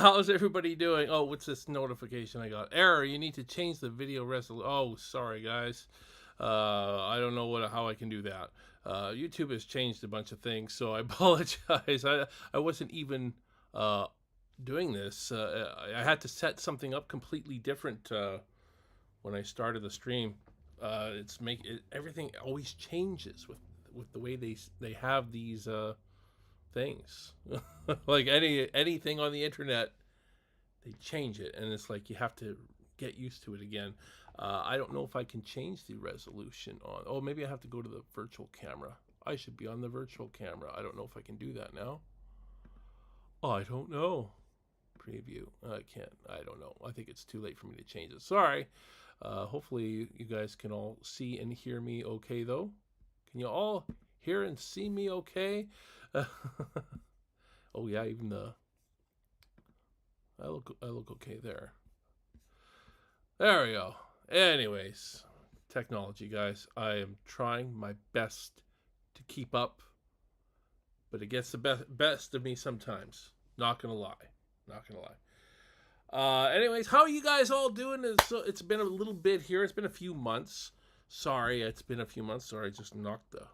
How's everybody doing? Oh, what's this notification I got? Error, you need to change the video resolution. Oh, sorry, guys. I don't know how I can do that. YouTube has changed a bunch of things, so I apologize. I wasn't even doing this. I had to set something up completely different when I started the stream. Everything always changes with the way they have these things. Like anything on the internet, they change it, and it's like you have to get used to it again. I don't know if I can change the resolution on. Oh, maybe I have to go to the virtual camera. I should be on the virtual camera. I don't know if I can do that now. Oh, I don't know. Preview. I can't. I don't know. I think it's too late for me to change it. Sorry. Hopefully you guys can all see and hear me okay, though. Can you all hear and see me okay? Oh yeah, even I look okay there. There we go. Anyways, technology, guys. I am trying my best to keep up, but it gets the best of me sometimes. Not gonna lie. Anyways, how are you guys all doing? It's been a little bit here. It's been a few months. Sorry, it's been a few months. Sorry, I just knocked the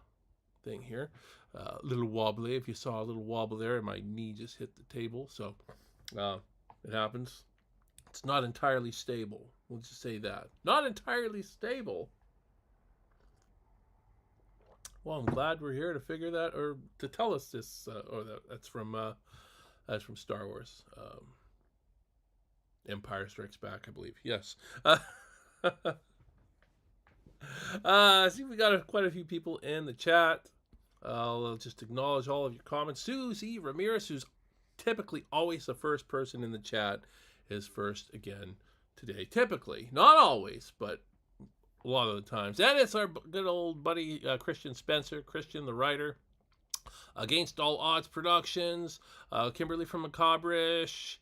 thing here. A little wobbly. If you saw a little wobble there, my knee just hit the table. So it happens. It's not entirely stable. We'll just say that. Not entirely stable. Well, I'm glad we're here to figure that, or to tell us this. That's from Star Wars. Empire Strikes Back, I believe. Yes. See, we got quite a few people in the chat. I'll just acknowledge all of your comments. Susie Ramirez, who's typically always the first person in the chat, is first again today. Typically, not always, but a lot of the times. And it's our good old buddy Christian Spencer, Christian the writer. Against All Odds Productions, Kimberly from Macabrish,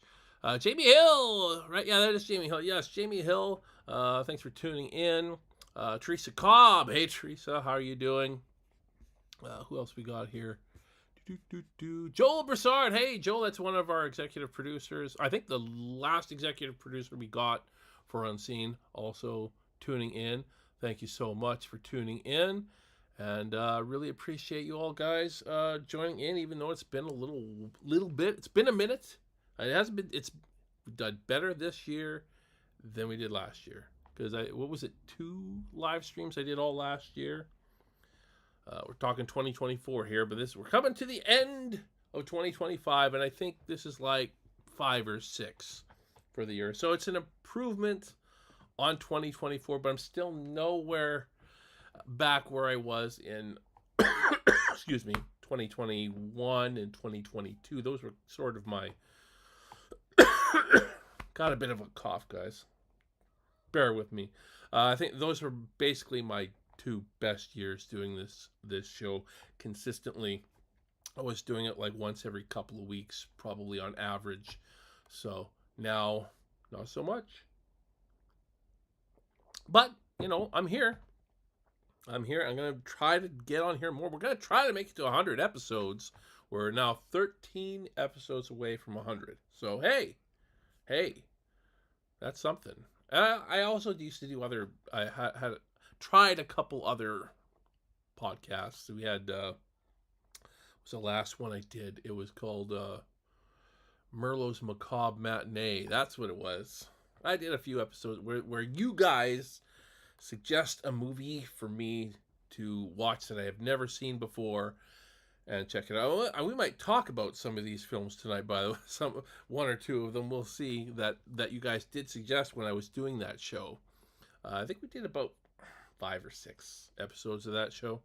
Jamie Hill, right? Yeah, that is Jamie Hill. Yes, Jamie Hill. Thanks for tuning in. Teresa Cobb. Hey, Teresa, how are you doing? Who else we got here? Joel Broussard. Hey, Joel, that's one of our executive producers. I think the last executive producer we got for Unseen, also tuning in. Thank you so much for tuning in. And really appreciate you all guys joining in, even though it's been a little bit. It's been a minute. It hasn't been. It's done better this year than we did last year. Because what was it? 2 live streams I did all last year. We're talking 2024 here, but we're coming to the end of 2025, and I think this is like 5 or 6 for the year. So it's an improvement on 2024, but I'm still nowhere back where I was in, excuse me, 2021 and 2022. Those were sort of my, got a bit of a cough, guys. Bear with me. I think those were basically my 2 best years doing this show consistently. I was doing it like once every couple of weeks, probably on average. So now, not so much. But, you know, I'm here. I'm going to try to get on here more. We're going to try to make it to 100 episodes. We're now 13 episodes away from 100. So, hey, that's something. I also used to do I had tried a couple other podcasts. We had, was the last one I did. It was called Merlo's Macabre Matinee. That's what it was. I did a few episodes where you guys suggest a movie for me to watch that I have never seen before and check it out. We might talk about some of these films tonight, by the way. One or 2 of them. We'll see that you guys did suggest when I was doing that show. I think we did about 5 or 6 episodes of that show.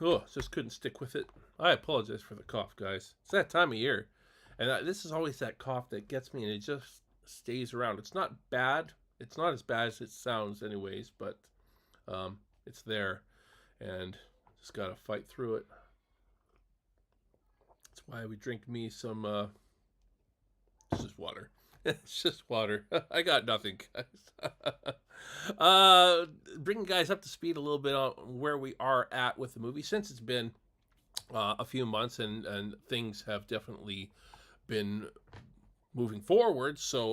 Oh, just couldn't stick with it. I apologize for the cough, guys. It's that time of year. And this is always that cough that gets me, and it just stays around. It's not bad. It's not as bad as it sounds anyways, but it's there. And just got to fight through it. That's why we drink me some, it's just water. It's just water. I got nothing, guys. Bringing guys up to speed a little bit on where we are at with the movie, since it's been a few months and things have definitely been moving forward. So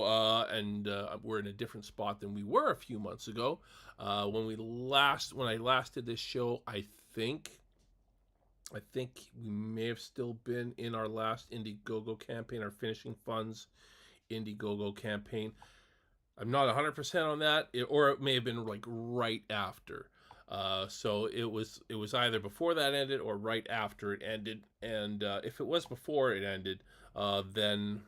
we're in a different spot than we were a few months ago. When I last did this show, I think we may have still been in our last Indiegogo campaign, our Finishing Funds Indiegogo campaign. I'm not 100% on that, or it may have been like right after. So it was either before that ended or right after it ended. And if it was before it ended, then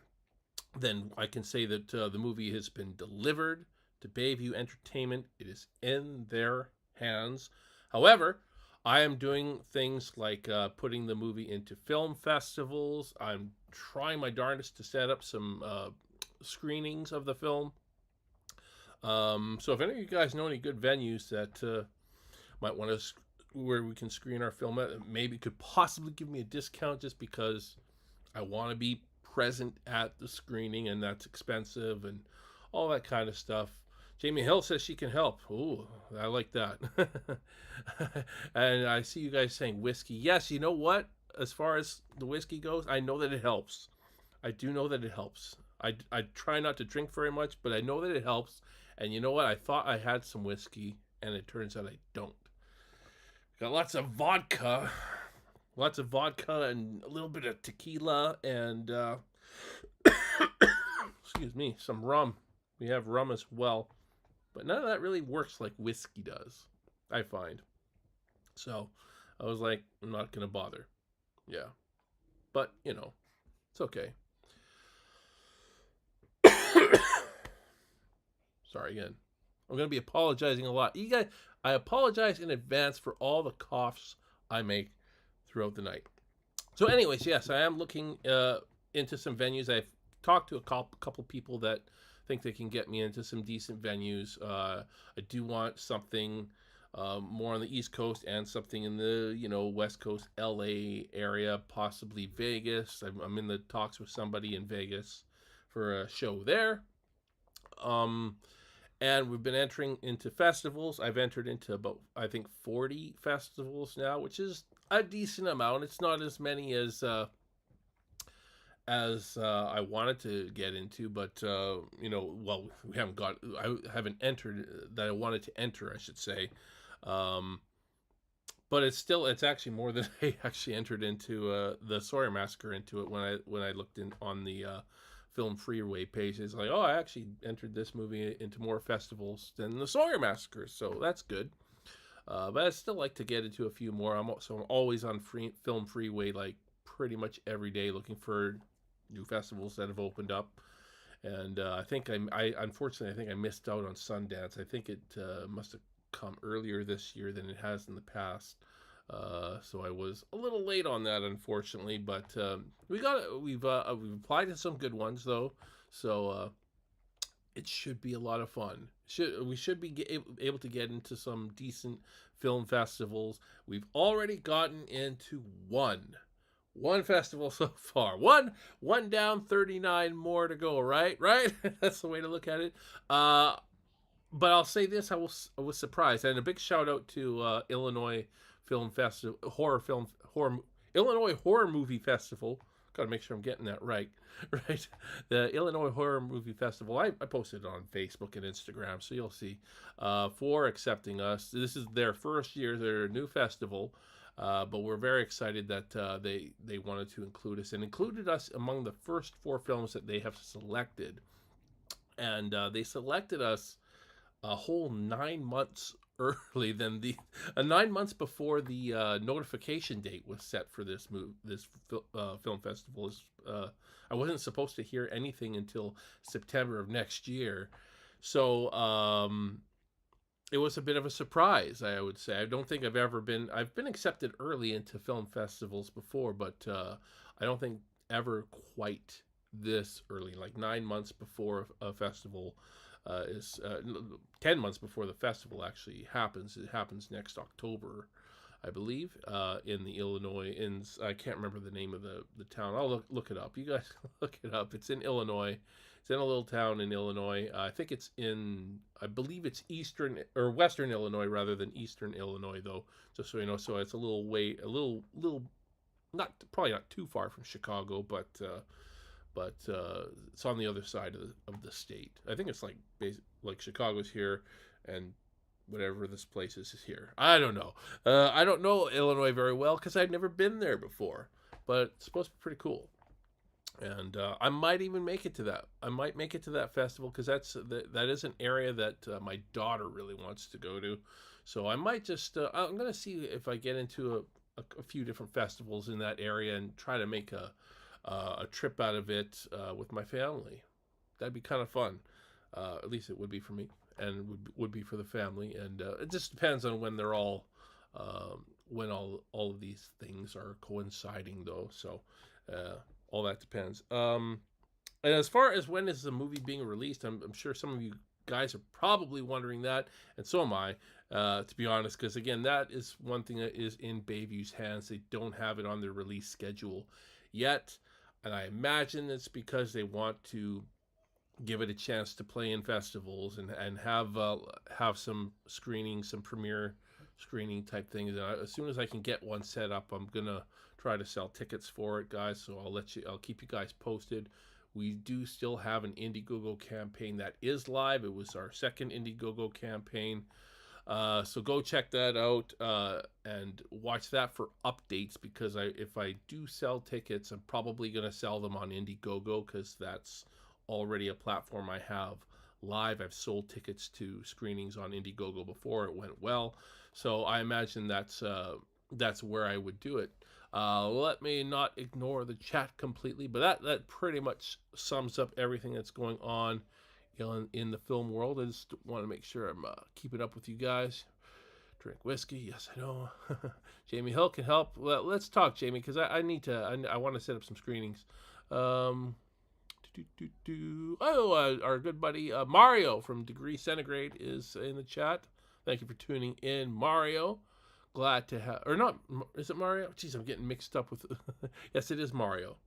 I can say that the movie has been delivered to Bayview Entertainment. It is in their hands. However, I am doing things like putting the movie into film festivals. I'm trying my darndest to set up some screenings of the film. So if any of you guys know any good venues that might want to where we can screen our film at, maybe could possibly give me a discount just because I want to be present at the screening, and that's expensive and all that kind of stuff. Jamie Hill says she can help. Ooh, I like that. And I see you guys saying whiskey. Yes, you know what? As far as the whiskey goes, I know that it helps. I do know that it helps. I try not to drink very much, but I know that it helps. And you know what? I thought I had some whiskey, and it turns out I don't. Got lots of vodka and a little bit of tequila and excuse me, some rum. We have rum as well, but none of that really works like whiskey does, I find. So I was like, I'm not gonna bother. Yeah, but you know, it's okay. Sorry again. I'm gonna be apologizing a lot. You guys, I apologize in advance for all the coughs I make throughout the night. So anyways, yes, I am looking into some venues. I've talked to a couple people that think they can get me into some decent venues. I do want something more on the East Coast and something in the West Coast, LA area, possibly Vegas. I'm in the talks with somebody in Vegas for a show there. And we've been entering into festivals. I've entered into about, I think, 40 festivals now, which is a decent amount. It's not as many as I wanted to get into, but well, I haven't entered that I wanted to enter, I should say. But it's actually more than I actually entered into the Sawyer Massacre into it when I looked in on the Film Freeway page. It's like, oh, I actually entered this movie into more festivals than the Sawyer Massacre, so that's good. But I'd still like to get into a few more. I'm always on Film Freeway, like pretty much every day, looking for new festivals that have opened up. And I think unfortunately, I think I missed out on Sundance. I think it must have come earlier this year than it has in the past. So I was a little late on that, unfortunately, but we've applied to some good ones though, so it should be a lot of fun. We should be able to get into some decent film festivals. We've already gotten into one festival so far. One down, 39 more to go. Right. That's the way to look at it. But I'll say this: I was surprised, and a big shout out to Illinois Film Festival, Illinois Horror Movie Festival. Got to make sure I'm getting that right. The Illinois Horror Movie Festival. I posted it on Facebook and Instagram, so you'll see. For accepting us. This is their first year. They're a new festival, but we're very excited that they wanted to include us and included us among the first 4 films that they have selected, and they selected us a whole 9 months early than 9 months before the notification date was set for this film festival. I wasn't supposed to hear anything until September of next year, so it was a bit of a surprise, I would say. I don't think I've been accepted early into film festivals before, but I don't think ever quite this early, like 9 months before a festival is 10 months before the festival actually happens. It happens next October, I believe, in the Illinois. I can't remember the name of the town. I'll look it up. You guys look it up. It's in Illinois. It's in a little town in Illinois. I believe it's eastern or western Illinois rather than eastern Illinois, though. Just so you know, so it's a little, probably not too far from Chicago, but but it's on the other side of the state. I think it's like Chicago's here, and whatever this place is here. I don't know. I don't know Illinois very well because I've never been there before, but it's supposed to be pretty cool. And I might even make it to that. I might make it to that festival because that is an area that my daughter really wants to go to. So I might just I'm gonna see if I get into a few different festivals in that area and try to make a trip out of it with my family. That'd be kind of fun. At least it would be for me, and would be for the family. And it just depends on when they're all when all of these things are coinciding, though. So all that depends. And as far as when is the movie being released, I'm sure some of you guys are probably wondering that, and so am I, to be honest, because again, that is one thing that is in Bayview's hands. They don't have it on their release schedule yet, and I imagine it's because they want to give it a chance to play in festivals and have some screening, some premiere screening type things. And as soon as I can get one set up, I'm gonna try to sell tickets for it, guys. So I'll keep you guys posted. We do still have an Indiegogo campaign that is live. It was our second Indiegogo campaign. So go check that out and watch that for updates, because if I do sell tickets, I'm probably going to sell them on Indiegogo because that's already a platform I have live. I've sold tickets to screenings on Indiegogo before. It went well. So I imagine that's where I would do it. Let me not ignore the chat completely, but that pretty much sums up everything that's going on in the film world. I just want to make sure I'm keeping up with you guys. Drink whiskey, yes I know. Jamie Hill can help. Well, let's talk, Jamie, because I want to set up some screenings. Oh, our good buddy Mario from Degree Centigrade is in the chat. Thank you for tuning in, Mario. Glad to have, or not, is it Mario? Jeez, I'm getting mixed up with, yes, it is Mario.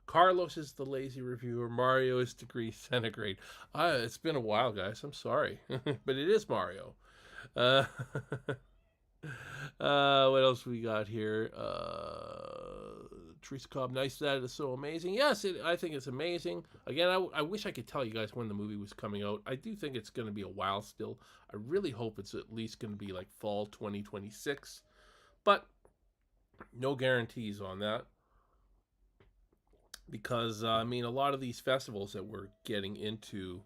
Carlos is the lazy reviewer. Mario is Degree Centigrade. It's been a while, guys. I'm sorry. But it is Mario. What else we got here? Teresa Cobb, nice, that is so amazing. Yes, I think it's amazing. Again, I wish I could tell you guys when the movie was coming out. I do think it's going to be a while still. I really hope it's at least going to be like fall 2026. But no guarantees on that. Because, I mean, a lot of these festivals that we're getting into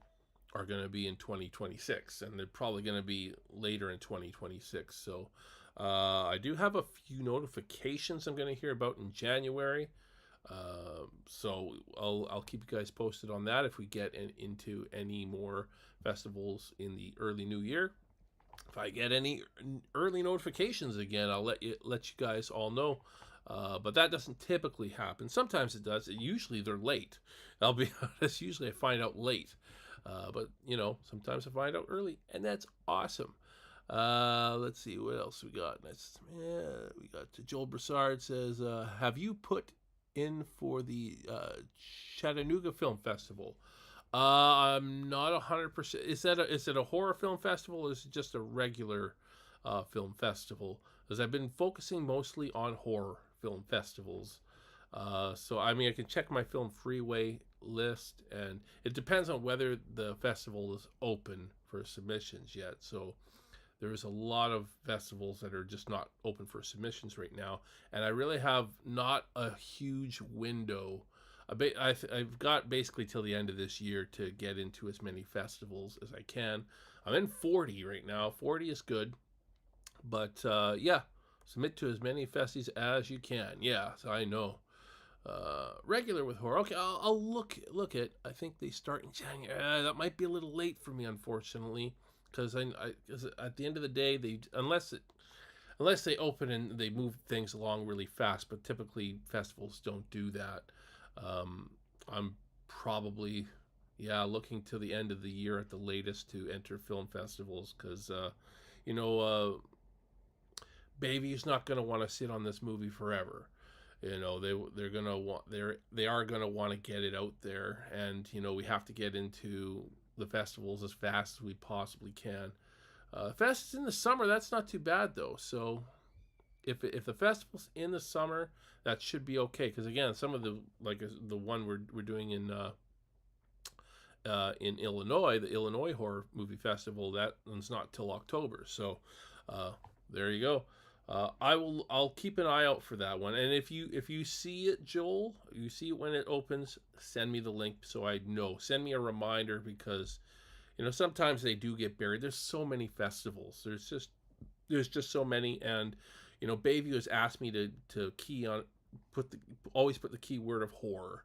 are going to be in 2026. And they're probably going to be later in 2026. So I do have a few notifications I'm going to hear about in January. So I'll keep you guys posted on that if we get into any more festivals in the early new year. If I get any early notifications again, I'll let you guys all know. But that doesn't typically happen. Sometimes it does. Usually they're late. I'll be honest. Usually I find out late. But, you know, sometimes I find out early, and that's awesome. Let's see what else we got. We got Joel Broussard says, have you put in for the Chattanooga Film Festival? I'm not 100%. Is it a horror film festival, or is it just a regular film festival? Because I've been focusing mostly on horror film festivals. So, I mean, I can check my Film Freeway list, and it depends on whether the festival is open for submissions yet. So there's a lot of festivals that are just not open for submissions right now, and I really have not a huge window. I've got basically till the end of this year to get into as many festivals as I can. I'm in 40 right now. 40 is good. But, yeah, submit to as many festies as you can. Yeah, so I know. Regular with horror. Okay, I'll look at, I think they start in January. That might be a little late for me, unfortunately. Because at the end of the day, unless they open and they move things along really fast, but typically festivals don't do that. I'm probably, looking to the end of the year at the latest to enter film festivals, because, Baby's not going to want to sit on this movie forever. You know, they are going to want to get it out there, and we have to get into the festivals as fast as we possibly can. Fests in the summer, that's not too bad though. So if the festival's in the summer, that should be okay. Because again, some of the like the one we're doing in Illinois, the Illinois Horror Movie Festival, that one's not till October. So uh, there you go. I'll keep an eye out for that one. And if you see it, Joel, you see it when it opens, send me the link so I know. Send me a reminder because sometimes they do get buried. There's so many festivals. There's just so many, and Bayview has asked me to key on always put the keyword of horror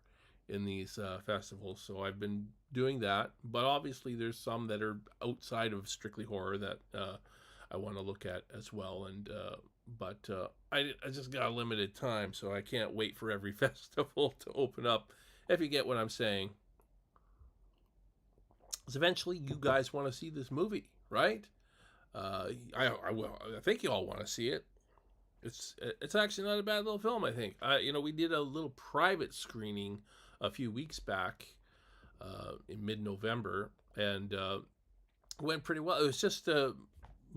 in these festivals. So I've been doing that, but obviously there's some that are outside of strictly horror that I want to look at as well. And but I just got a limited time, so I can't wait for every festival to open up. If you get what I'm saying, because eventually you guys want to see this movie, right? I will. I think you all want to see it. It's actually not a bad little film. I think. We did a little private screening a few weeks back in mid-November, and went pretty well. It was just a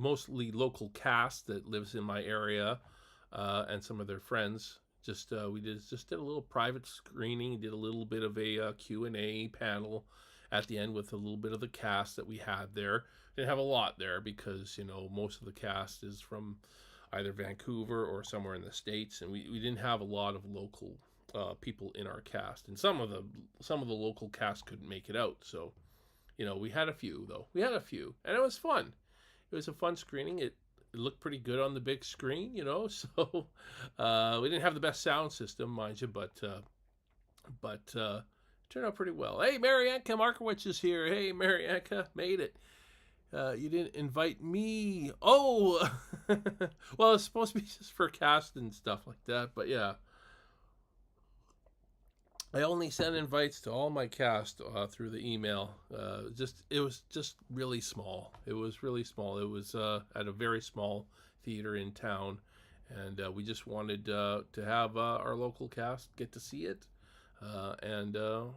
mostly local cast that lives in my area, and some of their friends. We did a little private screening. Did a little bit of a Q&A panel at the end with a little bit of the cast that we had there. Didn't have a lot there because most of the cast is from either Vancouver or somewhere in the States, and we didn't have a lot of local people in our cast, and some of the local cast couldn't make it out. So we had a few, though. We had a few, and it was fun. It was a fun screening. It looked pretty good on the big screen, so we didn't have the best sound system, mind you, but it turned out pretty well. Hey, Marianka Markowitz is here. Hey, Marianka, made it. You didn't invite me. Oh, well, it's supposed to be just for cast and stuff like that, but yeah. I only send invites to all my cast through the email. It was just really small. It was really small. It was at a very small theater in town, and we just wanted to have our local cast get to see it.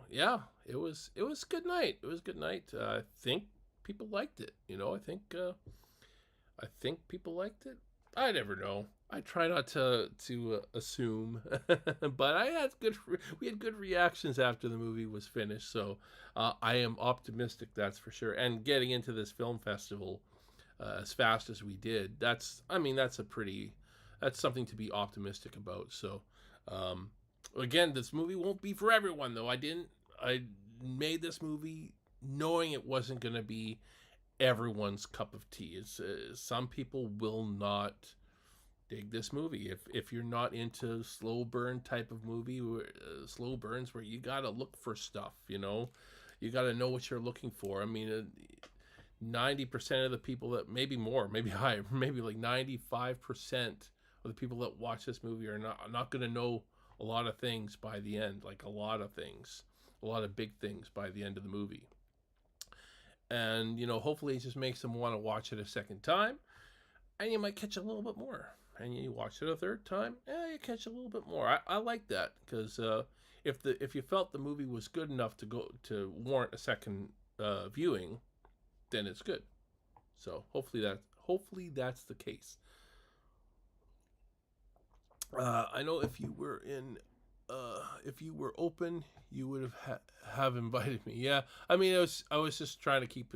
Yeah, it was a good night. It was a good night. I think people liked it. I think people liked it. I never know. I try not to assume, but we had good reactions after the movie was finished. So I am optimistic, that's for sure. And getting into this film festival as fast as we did, that's something to be optimistic about. So again, this movie won't be for everyone, though. I made this movie knowing it wasn't going to be everyone's cup of tea. Some people will not dig this movie if you're not into slow burn type of movie, slow burns where you gotta look for stuff. You gotta know what you're looking for. I mean, 90% of the people that, maybe more, maybe higher, maybe like 95% of the people that watch this movie are not gonna know a lot of things by the end, like a lot of big things by the end of the movie. And hopefully it just makes them want to watch it a second time, and you might catch a little bit more. And you watch it a third time, you catch a little bit more. I like that, because if you felt the movie was good enough to warrant a second viewing, then it's good. So hopefully that's the case. I know if you were open, you would have invited me. Yeah, I mean, I was just trying to keep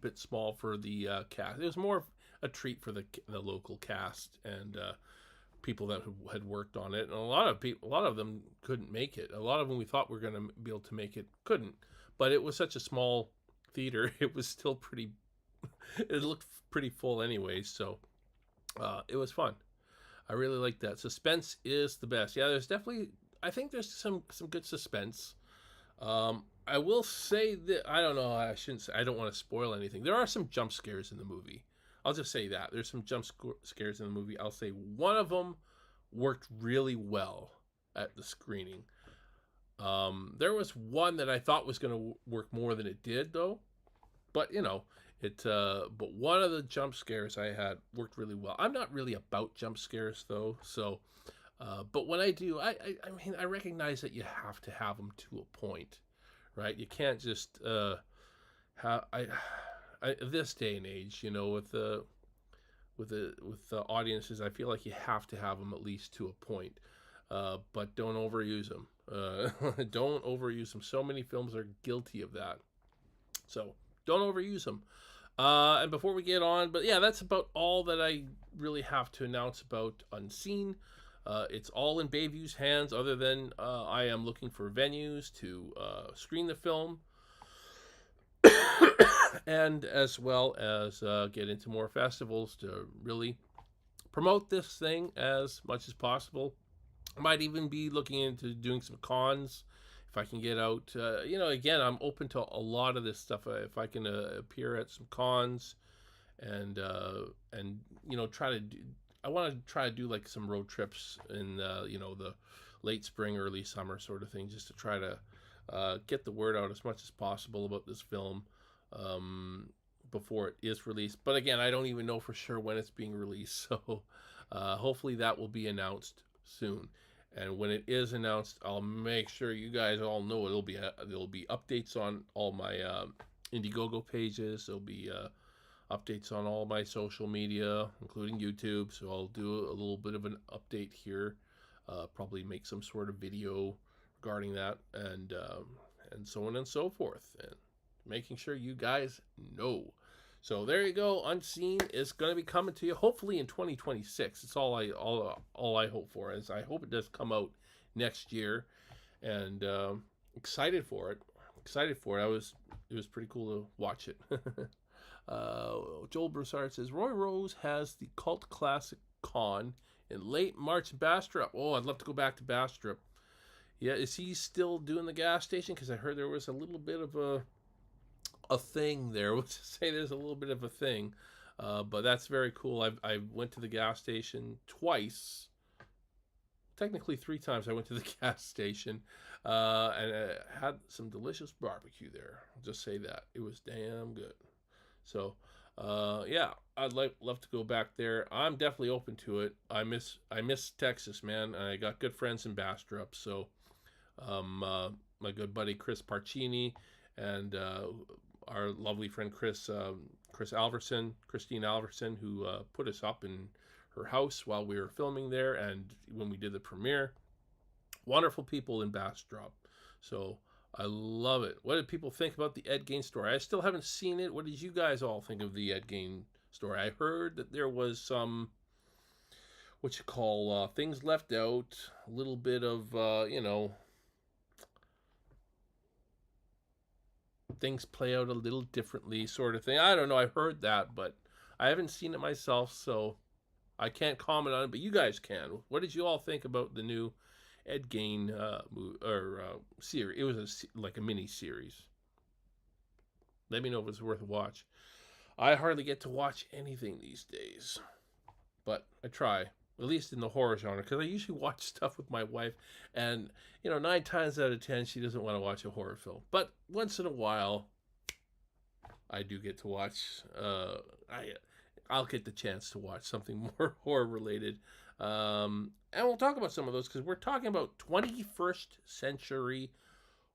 it small for the cast. It was more a treat for the local cast and people that had worked on it, and a lot of them couldn't make it. A lot of them we thought were going to be able to make it couldn't, but it was such a small theater. It was still pretty. It looked pretty full anyways, so it was fun. I really like that. Suspense is the best. Yeah, I think there's some good suspense. I will say that I don't know. I shouldn't say. I don't want to spoil anything. There are some jump scares in the movie. I'll just say that. There's some jump scares in the movie. I'll say one of them worked really well at the screening. There was one that I thought was going to work more than it did, though. But, but one of the jump scares I had worked really well. I'm not really about jump scares, though. So, but when I do, I mean, I recognize that you have to have them to a point, right? You can't just this day and age, with with the audiences, I feel like you have to have them at least to a point, but don't overuse them. Don't overuse them. So many films are guilty of that. So don't overuse them. And before we get on, but yeah, that's about all that I really have to announce about Unseen. It's all in Bayview's hands, other than I am looking for venues to screen the film, and as well as get into more festivals to really promote this thing as much as possible. I might even be looking into doing some cons if I can get out. Again, I'm open to a lot of this stuff. If I can appear at some cons and try to do. I want to try to do like some road trips in the late spring, early summer sort of thing, just to try to get the word out as much as possible about this film before it is released. But again, I don't even know for sure when it's being released, so hopefully that will be announced soon. And when it is announced, I'll make sure you guys all know it. There'll be updates on all my Indiegogo pages. There'll be updates on all my social media, including YouTube. So I'll do a little bit of an update here. Probably make some sort of video regarding that, and so on and so forth, and making sure you guys know. So there you go. Unseen is going to be coming to you hopefully in 2026. It's all I hope for. Is I hope it does come out next year, and excited for it. It was pretty cool to watch it. Joel Broussard says Roy Rose has the cult classic Con in late March in Bastrop. Oh, I'd love to go back to Bastrop. Yeah, is he still doing the gas station? Because I heard there was a little bit of a thing there. Let's just say there's a little bit of a thing, but that's very cool. I went to the gas station twice, technically 3 times. I went to the gas station and had some delicious barbecue there. I'll just say that it was damn good. So yeah, I'd love to go back there. I'm definitely open to it. I miss Texas, man. I got good friends in Bastrop, so my good buddy Chris Parcini and our lovely friend Christine Alverson, who put us up in her house while we were filming there, and when we did the premiere. Wonderful people in Bastrop. So I love it. What did people think about the Ed Gein story? I still haven't seen it. What did you guys all think of the Ed Gein story? I heard that there was some, things left out, a little bit of, things play out a little differently sort of thing. I don't know. I heard that, but I haven't seen it myself, so I can't comment on it, but you guys can. What did you all think about the new Ed Gein series? It was like a mini series. Let me know if it's worth a watch. I hardly get to watch anything these days, but I try, at least in the horror genre, because I usually watch stuff with my wife, and 9 times out of 10 she doesn't want to watch a horror film. But once in a while, I do get to watch. I'll get the chance to watch something more horror related. And we'll talk about some of those because we're talking about 21st century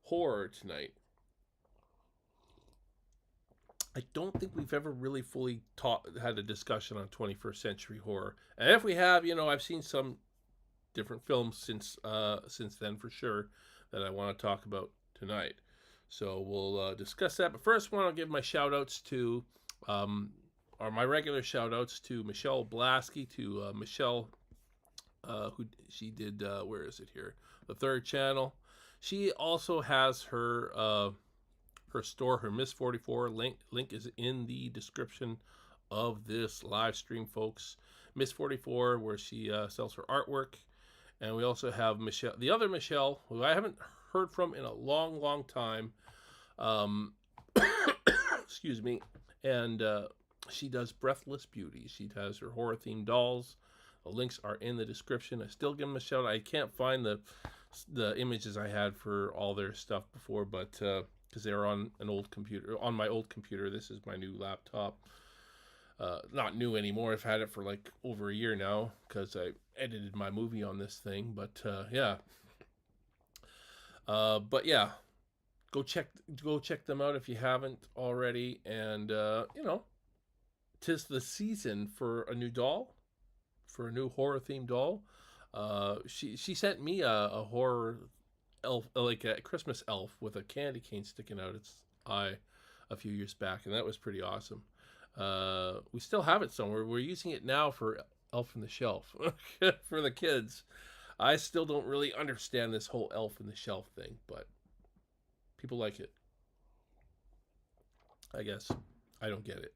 horror tonight. I don't think we've ever really fully had a discussion on 21st century horror. And if we have, I've seen some different films since then for sure that I want to talk about tonight. So we'll discuss that. But first, I want to give my shout outs to, my regular shout outs to Michelle Blasky, to Michelle, who she did, where is it here? The Third Channel. She also has her store, her Miss 44 link is in the description of this live stream, folks. Miss 44, where she sells her artwork. And we also have Michelle, the other Michelle, who I haven't heard from in a long time. Excuse me. And she does Breathless Beauty. She has her horror themed dolls. The links are in the description. I still give them a shout. I can't find the images I had for all their stuff before, but because they were on an old computer, on my old computer. This is my new laptop. Not new anymore. I've had it for like over a year now because I edited my movie on this thing. But yeah. But yeah, go check them out if you haven't already, and 'tis the season for a new doll, for a new horror themed doll. She sent me a horror elf, like a Christmas elf with a candy cane sticking out its eye a few years back, and that was pretty awesome. We still have it somewhere. We're using it now for Elf in the Shelf for the kids. I still don't really understand this whole Elf in the Shelf thing, but people like it. I guess I don't get it.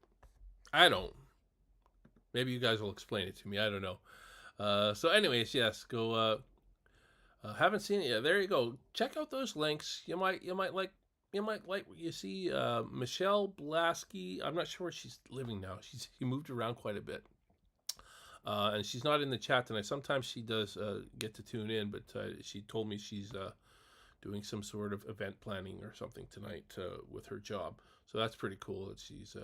I don't. Maybe you guys will explain it to me. I don't know. So, anyways, yes, go. Haven't seen it yet. There you go. Check out those links. You might like what you see. Michelle Blasky. I'm not sure where she's living now. She moved around quite a bit, and she's not in the chat tonight. Sometimes she does get to tune in, but she told me she's doing some sort of event planning or something tonight with her job. So that's pretty cool that she's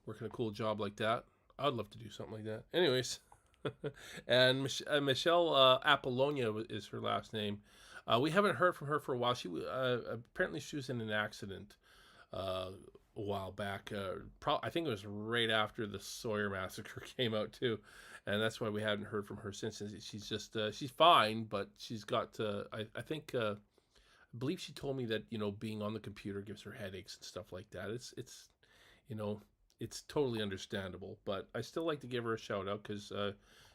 working a cool job like that. I'd love to do something like that. Anyways. And Michelle Apollonia is her last name. We haven't heard from her for a while. She apparently she was in an accident a while back. I think it was right after the Sawyer Massacre came out too, and that's why we hadn't heard from her since. She's just she's fine, but she's got I think I believe she told me that being on the computer gives her headaches and stuff like that. It's totally understandable, but I still like to give her a shout out because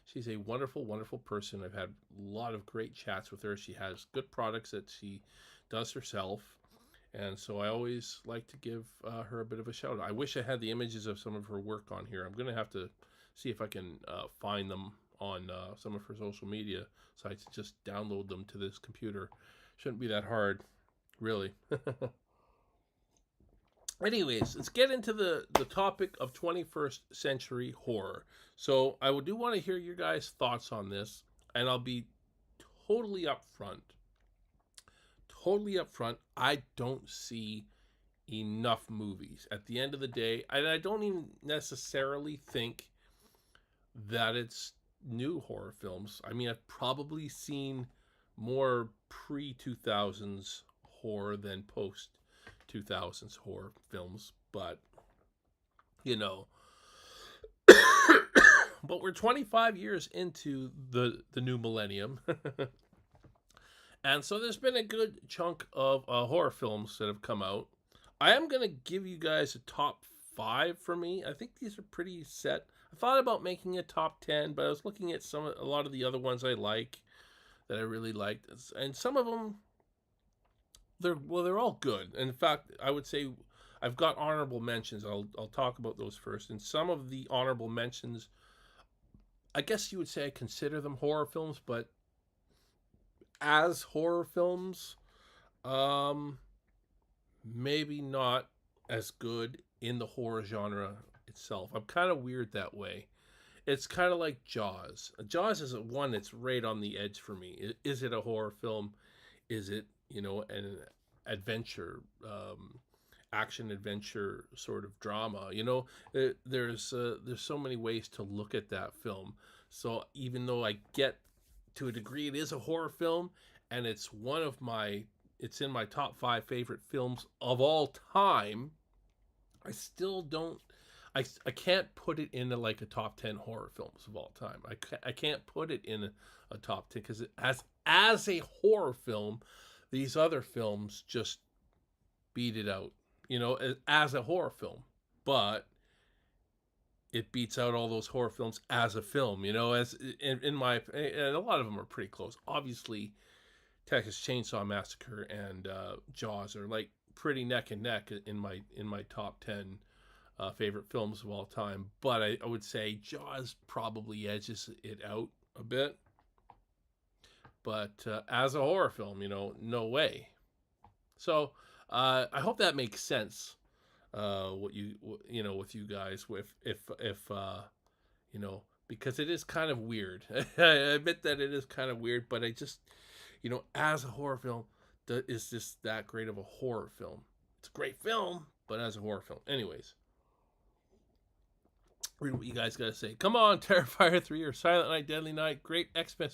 she's a wonderful, wonderful person. I've had a lot of great chats with her. She has good products that she does herself, and so I always like to give her a bit of a shout out. I wish I had the images of some of her work on here. I'm going to have to see if I can find them on some of her social media sites and just download them to this computer. Shouldn't be that hard, really. Anyways, let's get into the topic of 21st century horror. So I do want to hear your guys' thoughts on this, and I'll be totally upfront. Totally upfront. I don't see enough movies. At the end of the day, and I don't even necessarily think that it's new horror films. I mean, I've probably seen more pre-2000s horror than post 2000s horror films, but but we're 25 years into the new millennium. And so there's been a good chunk of horror films that have come out. I am going to give you guys a top 5 for me. I think these are pretty set. I thought about making a top 10, but I was looking at a lot of the other ones I like, that I really liked, and some of them they're all good. In fact, I would say I've got honorable mentions. I'll talk about those first. And some of the honorable mentions, I guess you would say I consider them horror films, but as horror films, maybe not as good in the horror genre itself. I'm kind of weird that way. It's kind of like Jaws. Jaws is one that's right on the edge for me. Is it a horror film? Is it an adventure, action adventure sort of drama? There's so many ways to look at that film. So even though I get to a degree it is a horror film, and it's in my top 5 favorite films of all time, I still don't. I can't put it into like a top 10 horror films of all time. I can't put it in a top 10 because as a horror film, these other films just beat it out, as a horror film. But it beats out all those horror films as a film, as in my, and a lot of them are pretty close. Obviously, Texas Chainsaw Massacre and Jaws are like pretty neck and neck in my top 10 favorite films of all time. But I would say Jaws probably edges it out a bit. But as a horror film, no way. So I hope that makes sense. With you guys, because it is kind of weird. I admit that it is kind of weird, but I just, as a horror film, is this that great of a horror film? It's a great film, but as a horror film. Anyways, read what you guys got to say. Come on, Terrifier 3 or Silent Night, Deadly Night, great X-Men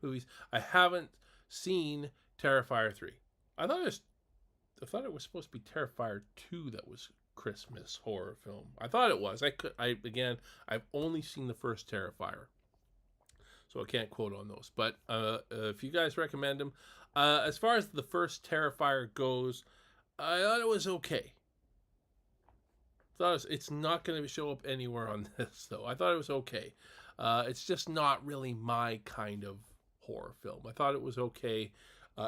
movies. I haven't seen Terrifier 3. I thought it was supposed to be Terrifier 2 that was Christmas horror film. I thought it was. I've only seen the first Terrifier, so I can't quote on those. But if you guys recommend them, as far as the first Terrifier goes, I thought it was okay. It's not going to show up anywhere on this, though. I thought it was okay. It's just not really my kind of horror film. I thought it was okay.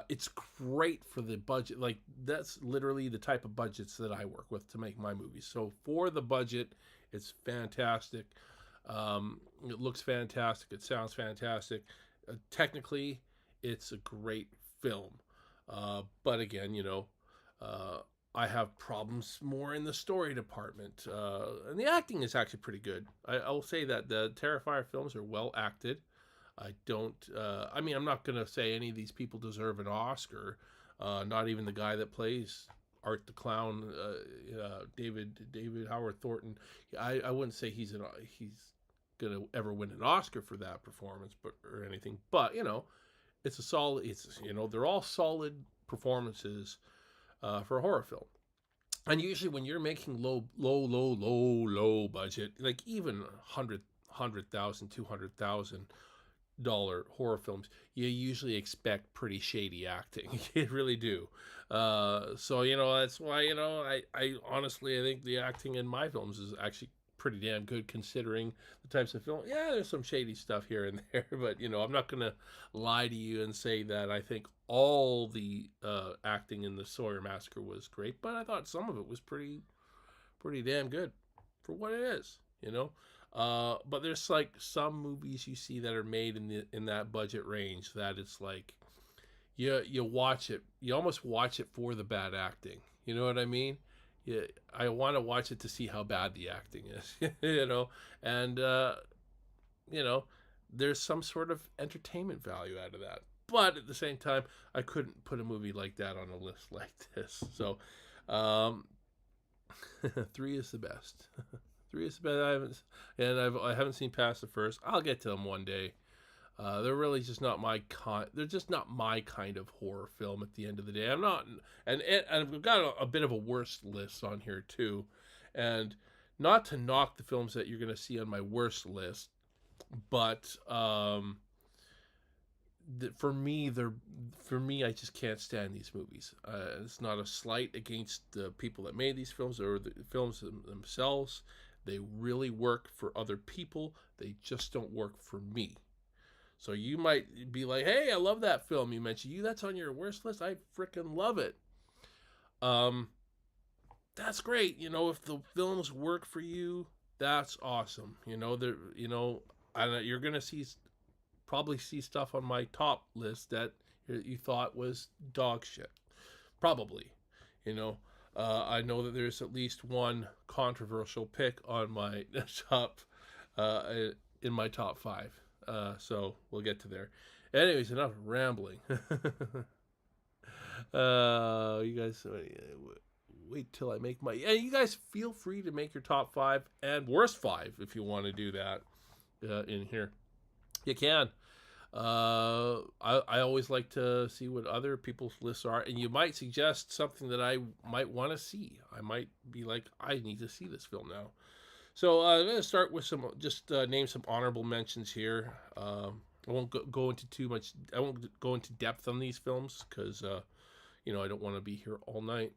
It's great for the budget. Like, that's literally the type of budgets that I work with to make my movies. So for the budget, it's fantastic. It looks fantastic. It sounds fantastic. Technically, it's a great film. But again, I have problems more in the story department. And the acting is actually pretty good. I will say that the Terrifier films are well acted. I'm not going to say any of these people deserve an Oscar. Not even the guy that plays Art the Clown, David Howard Thornton. I wouldn't say he's going to ever win an Oscar for that performance or anything. But, it's a solid, they're all solid performances for a horror film. And usually when you're making low budget, like even $100,000, $200,000 horror films, you usually expect pretty shady acting. You really do. So that's why I honestly, I think the acting in my films is actually pretty damn good considering the types of film. Yeah, there's some shady stuff here and there, but I'm not gonna lie to you and say that I think all the acting in the Sawyer Massacre was great, but I thought some of it was pretty damn good for what it is. But there's like some movies you see that are made in that budget range that it's like you watch it, you almost watch it for the bad acting. You know what I mean? Yeah, I want to watch it to see how bad the acting is, and there's some sort of entertainment value out of that. But at the same time, I couldn't put a movie like that on a list like this. So, 3 is the best. 3 is the best. I haven't seen past the first. I'll get to them one day. They're really just not my they're just not my kind of horror film at the end of the day. I'm not, and I've got a bit of a worst list on here too, and not to knock the films that you're going to see on my worst list, but for me, I just can't stand these movies. It's not a slight against the people that made these films or the films themselves. They really work for other people. They just don't work for me. So you might be like, hey, I love that film you mentioned. That's on your worst list? I freaking love it. That's great. If the films work for you, that's awesome. You're going to probably see stuff on my top list that you thought was dog shit. Probably. I know that there's at least one controversial pick on my top, in my top 5. So we'll get to there. Anyways, enough rambling. You guys wait till I make my. Yeah, you guys feel free to make your top 5 and worst 5 if you want to do that in here. You can. I always like to see what other people's lists are, and you might suggest something that I might want to see. I might be like, I need to see this film now. So I'm going to start with name some honorable mentions here. I won't go into too much. I won't go into depth on these films because, I don't want to be here all night.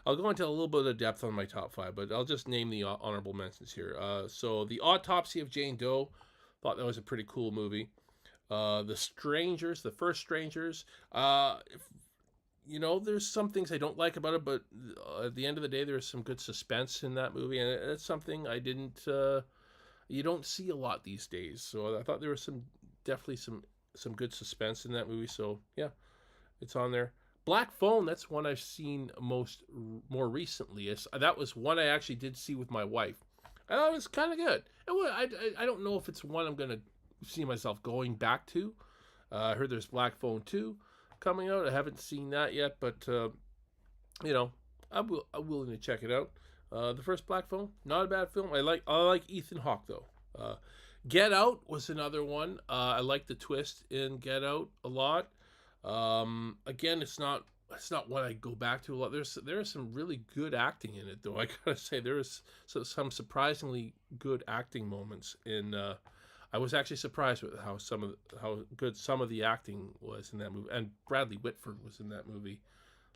I'll go into a little bit of depth on my top 5, but I'll just name the honorable mentions here. So The Autopsy of Jane Doe, thought that was a pretty cool movie. The First Strangers. There's some things I don't like about it, but at the end of the day, there's some good suspense in that movie, and it's something I didn't, you don't see a lot these days. So I thought there was definitely some good suspense in that movie. So yeah, it's on there. Black Phone, that's one I've seen more recently. That was one I actually did see with my wife. I thought it was kind of good. I don't know if it's one I'm going to see myself going back to. I heard there's Black Phone 2 coming out. I haven't seen that yet, but I'm willing to check it out. The first Black Phone, not a bad film. I like Ethan Hawke though. Get Out was another one. I like the twist in Get Out a lot. Again, it's not it's not one I go back to a lot. There's some really good acting in it, though. I gotta say, there is some surprisingly good acting moments in. I was actually surprised with how good some of the acting was in that movie, and Bradley Whitford was in that movie.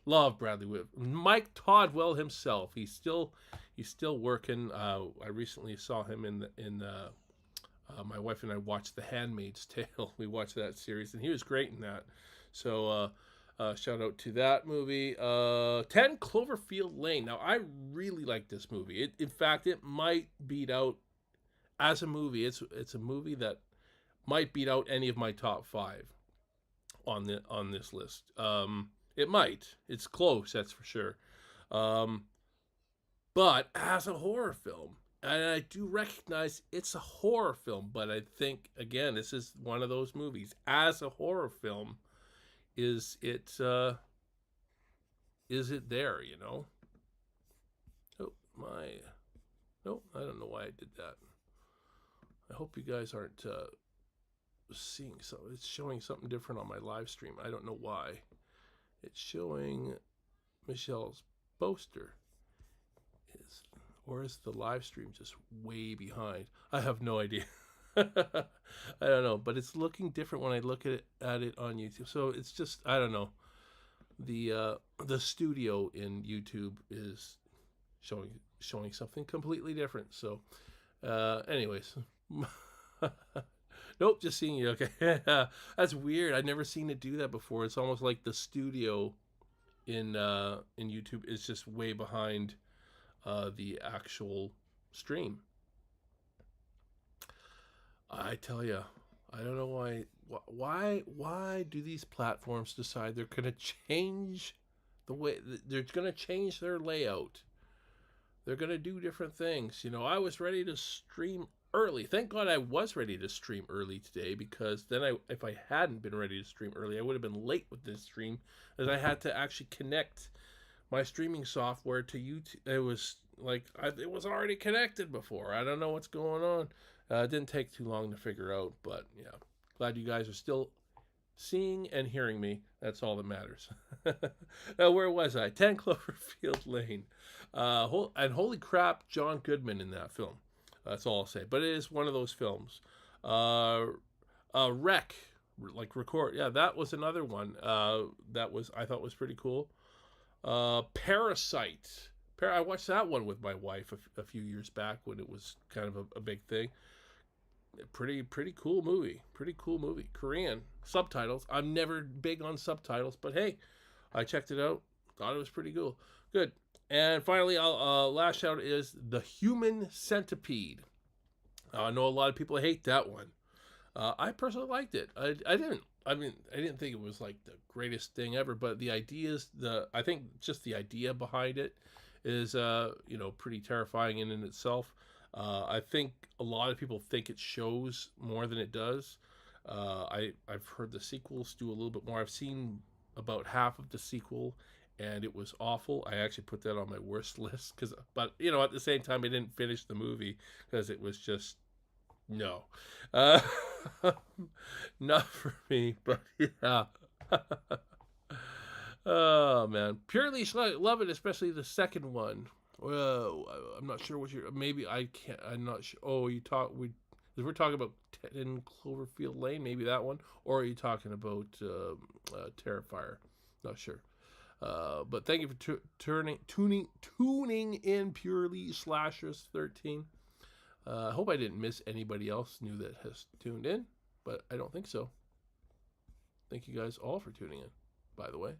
Love Bradley Whitford. Mike Todwell himself. He's still working. I recently saw him in my wife and I watched The Handmaid's Tale. We watched that series, and he was great in that. So shout out to that movie. 10 Cloverfield Lane. Now, I really like this movie. In fact, it might beat out, as a movie, it's a movie that might beat out any of my top 5 on this list. It might. It's close, that's for sure. But as a horror film, and I do recognize it's a horror film, but I think, again, this is one of those movies. As a horror film, is it there, you know? Oh, no, I don't know why I did that. I hope you guys aren't seeing something. It's showing something different on my live stream. I don't know why. It's showing Michelle's poster. Or is the live stream just way behind? I have no idea. I don't know, but it's looking different when I look at it on YouTube. So it's just, I don't know. The studio in YouTube is showing something completely different. So anyways. Nope, just seeing you. Okay. That's weird. I've never seen it do that before. It's almost like the studio in YouTube is just way behind the actual stream. I tell you, I don't know why do these platforms decide they're going to change the way, they're going to change their layout. They're going to do different things. You know, I was ready to stream early. Thank God I was ready to stream early today, because then if I hadn't been ready to stream early, I would have been late with this stream, as I had to actually connect my streaming software to YouTube. It was like, it was already connected before. I don't know what's going on. It didn't take too long to figure out, but yeah, glad you guys are still seeing and hearing me. That's all that matters. Now, where was I? 10 Cloverfield Lane. And holy crap, John Goodman in that film. That's all I'll say. But it is one of those films. Wreck, like Record. Yeah, that was another one. I thought was pretty cool. Parasite. I watched that one with my wife a few years back when it was kind of a big thing. Pretty cool movie. Pretty cool movie. Korean subtitles. I'm never big on subtitles, but hey, I checked it out. Thought it was pretty cool. Good. And finally, last shout is The Human Centipede. I know a lot of people hate that one. I personally liked it. I didn't think it was like the greatest thing ever, but the ideas, I think just the idea behind it is, pretty terrifying in itself. I think a lot of people think it shows more than it does. I've heard the sequels do a little bit more. I've seen about half of the sequel, and it was awful. I actually put that on my worst list, but at the same time, I didn't finish the movie because it was just, no. Not for me, but yeah. Oh man, Purely love it, especially the second one. Well, I'm not sure what maybe I can't. I'm not sure. Oh, we're talking about 10 Cloverfield Lane, maybe that one, or are you talking about Terrifier? Not sure. But thank you for tuning in, Purely Slashers 13. I hope I didn't miss anybody else new that has tuned in, but I don't think so. Thank you guys all for tuning in, by the way.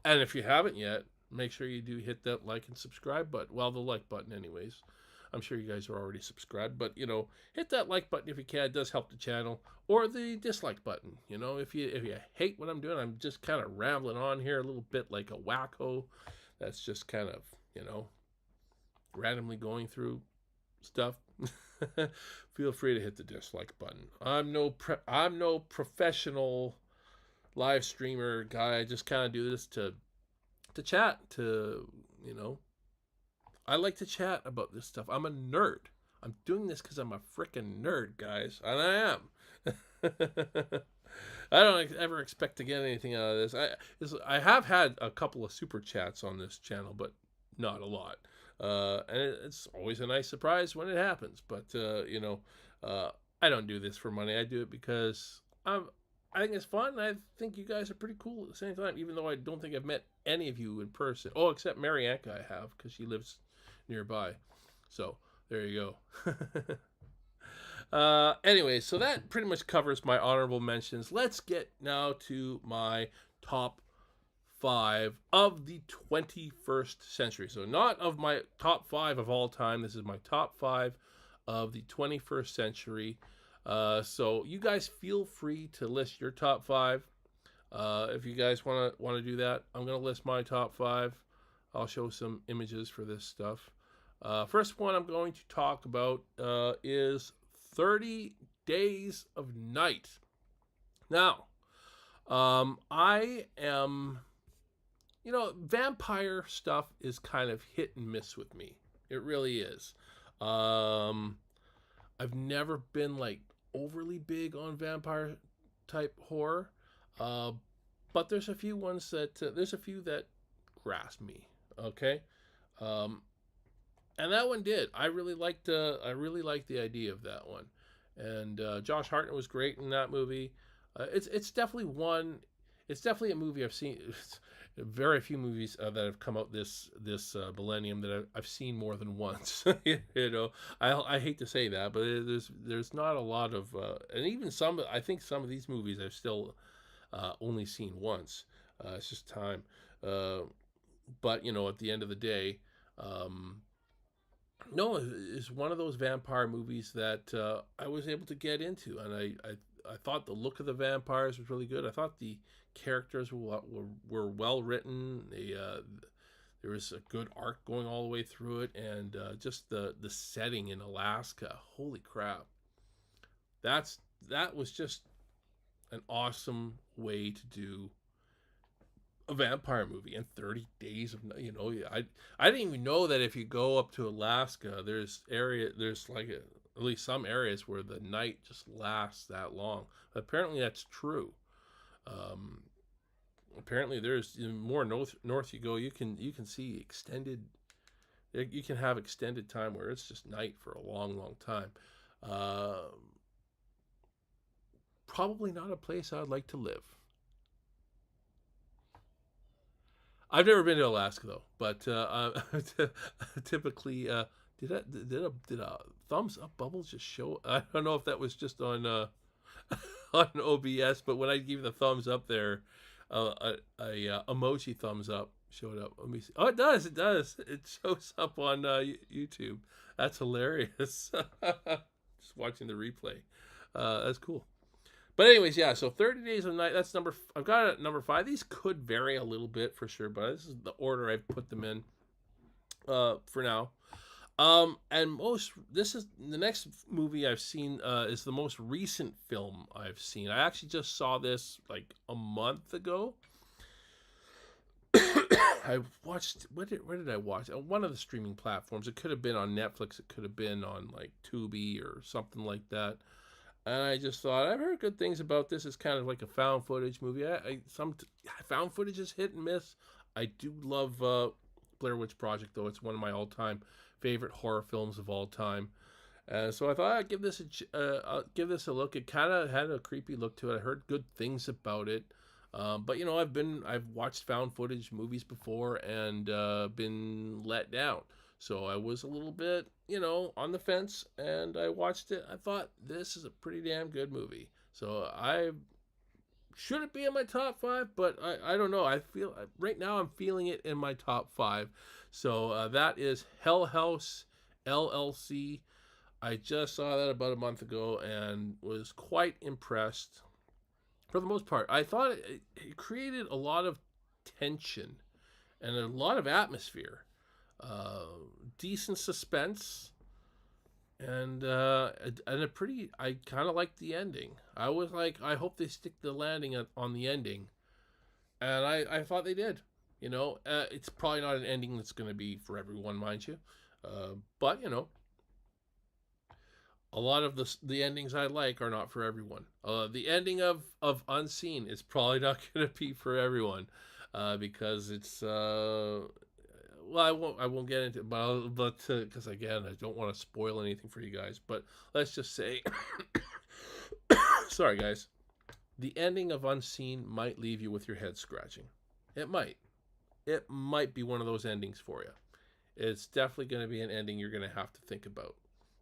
And if you haven't yet, make sure you do hit that like and subscribe button. Well, the like button anyways. I'm sure you guys are already subscribed, but hit that like button if you can. It does help the channel. Or the dislike button. If you hate what I'm doing, I'm just kind of rambling on here a little bit like a wacko. That's just kind of, randomly going through stuff. Feel free to hit the dislike button. I'm no professional live streamer guy. I just kind of do this to chat, I like to chat about this stuff. I'm a nerd. I'm doing this because I'm a freaking nerd, guys. And I am. I don't ever expect to get anything out of this. I have had a couple of super chats on this channel, but not a lot. And it's always a nice surprise when it happens. But I don't do this for money. I do it because I think it's fun. I think you guys are pretty cool at the same time, even though I don't think I've met any of you in person. Oh, except Marianka I have, because she lives nearby. So there you go. Anyway, so that pretty much covers my honorable mentions. Let's get now to my top 5 of the 21st century. So not of my top 5 of all time. This is my top 5 of the 21st century. So you guys feel free to list your top 5. If you guys want to do that, I'm gonna list my top 5. I'll show some images for this stuff. First one I'm going to talk about is 30 Days of Night. Now, I am, vampire stuff is kind of hit and miss with me. It really is. I've never been like overly big on vampire type horror, but there's a few ones that grasp me. Okay, and that one did. I really liked the idea of that one, and Josh Hartnett was great in that movie. It's definitely a movie I've seen. Very few movies that have come out this millennium that I've seen more than once. I hate to say that, but there's not a lot of, and even some. I think some of these movies I've still only seen once. It's just time. But at the end of the day. No, it's one of those vampire movies that I was able to get into, and I thought the look of the vampires was really good. I thought the characters were well written. There was a good arc going all the way through it, and just the setting in Alaska. Holy crap! That was just an awesome way to do a vampire movie. And 30 Days of I didn't even know that if you go up to Alaska, there's like at least some areas where the night just lasts that long. Apparently that's true. Apparently there's more north you go, you can see you can have extended time where it's just night for a long time. Probably not a place I'd like to live. I've never been to Alaska though, but typically, did a thumbs up bubble just show? I don't know if that was just on on OBS, but when I gave the thumbs up there, a emoji thumbs up showed up. Let me see. Oh, it does. It shows up on YouTube. That's hilarious. Just watching the replay. That's cool. But anyways, yeah, so 30 Days of Night, that's I've got it at number 5. These could vary a little bit for sure, but this is the order I've put them in for now. And this is the next movie I've seen is the most recent film I've seen. I actually just saw this like a month ago. I watched, where did I watch? One of the streaming platforms. It could have been on Netflix. It could have been on like Tubi or something like that. And I just thought, I've heard good things about this. It's kind of like a found footage movie. Found footage is hit and miss. I do love Blair Witch Project, though. It's one of my all-time favorite horror films of all time. So I thought I'd give this a look. It kind of had a creepy look to it. I heard good things about it. But I've watched found footage movies before and been let down. So I was a little bit, on the fence, and I watched it. I thought, this is a pretty damn good movie. So I should it be in my top 5, but I don't know. I feel right now I'm feeling it in my top 5. So that is Hell House LLC. I just saw that about a month ago and was quite impressed. For the most part, I thought it created a lot of tension and a lot of atmosphere. Decent suspense, and I kind of liked the ending. I was like, I hope they stick the landing on the ending, and I thought they did. It's probably not an ending that's going to be for everyone, mind you, but a lot of the endings I like are not for everyone. The ending of Unseen is probably not going to be for everyone, because it's well, I won't get into it, but because again, I don't want to spoil anything for you guys. But let's just say, sorry guys, the ending of Unseen might leave you with your head scratching. It might. It might be one of those endings for you. It's definitely going to be an ending you're going to have to think about.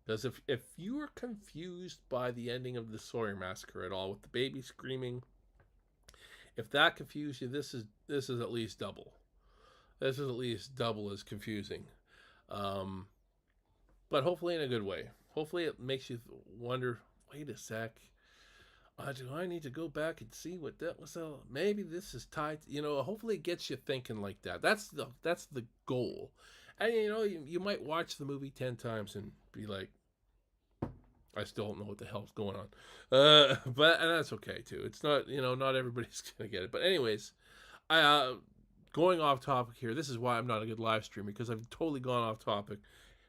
Because if you are confused by the ending of the Sawyer Massacre at all, with the baby screaming, if that confused you, this is at least double. This is at least double as confusing. But hopefully in a good way. Hopefully it makes you wonder, wait a sec, do I need to go back and see what that was? Maybe this is tied. Hopefully it gets you thinking like that. That's the goal. And you might watch the movie 10 times and be like, I still don't know what the hell's going on. And that's okay too. It's not, not everybody's gonna get it. But anyways, going off topic here. This is why I'm not a good live streamer, because I've totally gone off topic.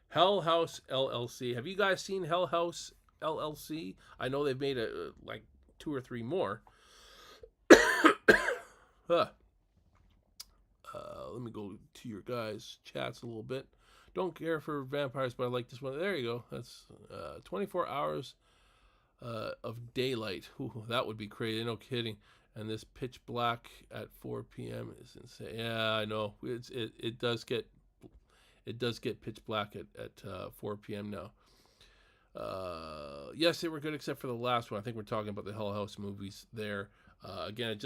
Hell House LLC. Have you guys seen Hell House LLC? I know they've made like 2 or 3 more. Let me go to your guys' chats a little bit. Don't care for vampires, but I like this one. There you go. That's 24 hours of daylight. Ooh, that would be crazy. No kidding. And this pitch black at 4 p.m. is insane. Yeah, I know. It does get pitch black at 4 p.m. now. Yes, they were good except for the last one. I think we're talking about the Hell House movies there. Again,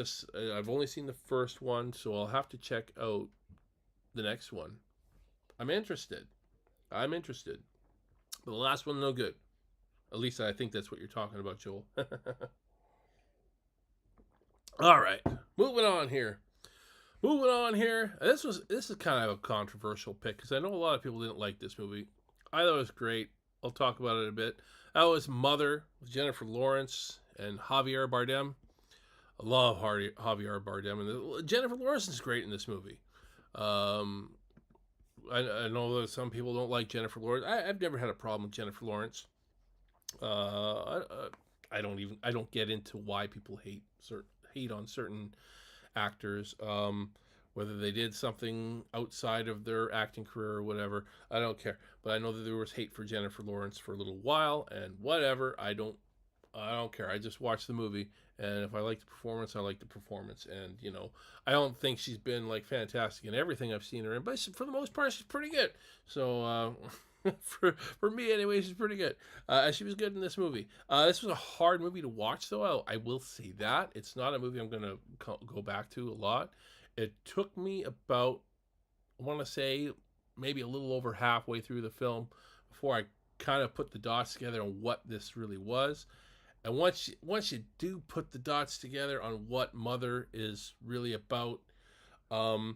I've only seen the first one, so I'll have to check out the next one. I'm interested. But the last one, no good. At least I think that's what you're talking about, Joel. All right, moving on here. This is kind of a controversial pick, because I know a lot of people didn't like this movie. I thought it was great. I'll talk about it a bit. That was Mother with Jennifer Lawrence and Javier Bardem. I love Javier Bardem, and Jennifer Lawrence is great in this movie. I know that some people don't like Jennifer Lawrence. I've never had a problem with Jennifer Lawrence. I don't get into why people hate on certain actors, whether they did something outside of their acting career or whatever. I don't care. But I know that there was hate for Jennifer Lawrence for a little while, and whatever. I don't care. I just watched the movie, and if I like the performance, I like the performance. And I don't think she's been like fantastic in everything I've seen her in, but for the most part, she's pretty good. So for me anyway, she's pretty good. She was good in this movie. This was a hard movie to watch, though. I will say that it's not a movie I'm gonna go back to a lot. It took me about, I want to say, maybe a little over halfway through the film before I kind of put the dots together on what this really was. And once you do put the dots together on what Mother is really about, I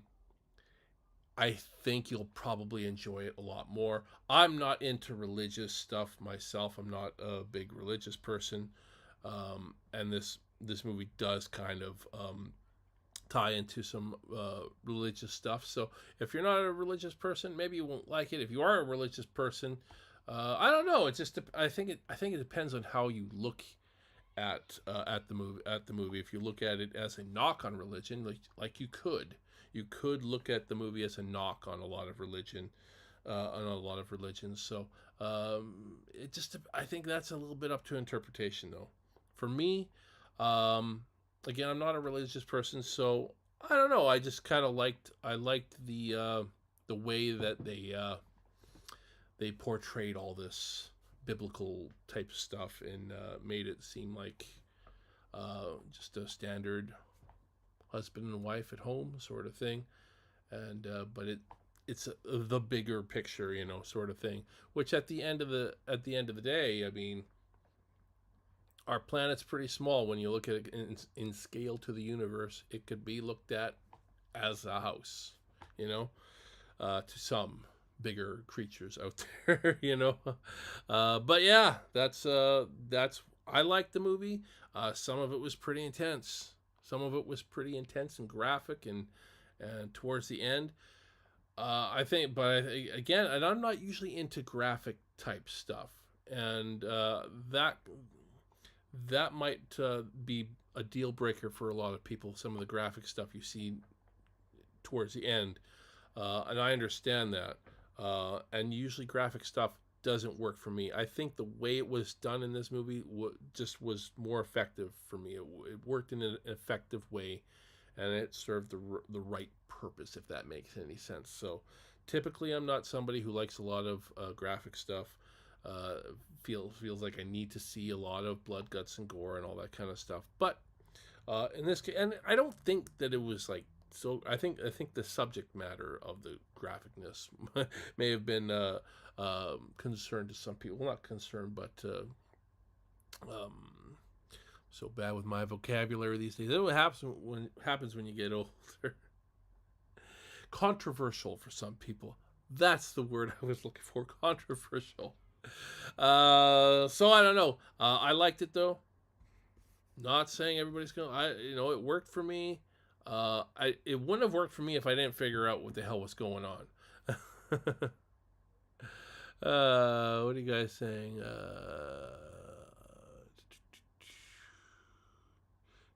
think you'll probably enjoy it a lot more. I'm not into religious stuff myself. I'm not a big religious person, and this movie does kind of tie into some religious stuff. So if you're not a religious person, maybe you won't like it. If you are a religious person, I don't know. It's just I think it depends on how you look at the movie. If you look at it as a knock on religion, like you could look at the movie as a knock on a lot of religions. So I think that's a little bit up to interpretation, though. For me, again, I'm not a religious person, so I don't know. I just kind of liked the way that they portrayed all this biblical type stuff and made it seem like just a standard husband and wife at home sort of thing, and but it's the bigger picture, sort of thing. Which at the end of the day, I mean, our planet's pretty small when you look at it in scale to the universe. It could be looked at as a house, to some bigger creatures out there, But yeah, that's I liked the movie. Some of it was pretty intense. And graphic, and towards the end, I think. But again, and I'm not usually into graphic type stuff. and that might be a deal breaker for a lot of people. Some of the graphic stuff you see towards the end, and I understand that. And usually graphic stuff doesn't work for me. I think the way it was done in this movie just was more effective for me. It worked in an effective way, and it served the right purpose, if that makes any sense. So typically I'm not somebody who likes a lot of graphic stuff. Feels like I need to see a lot of blood, guts, and gore and all that kind of stuff. But in this case, and I don't think that it was like so. I think the subject matter of the graphicness may have been concern to some people. Well, not concerned, but so bad with my vocabulary these days. That's what happens when you get older. Controversial for some people. That's the word I was looking for. Controversial. So I don't know. I liked it though. Not saying everybody's gonna. It worked for me. It wouldn't have worked for me if I didn't figure out what the hell was going on. What are you guys saying?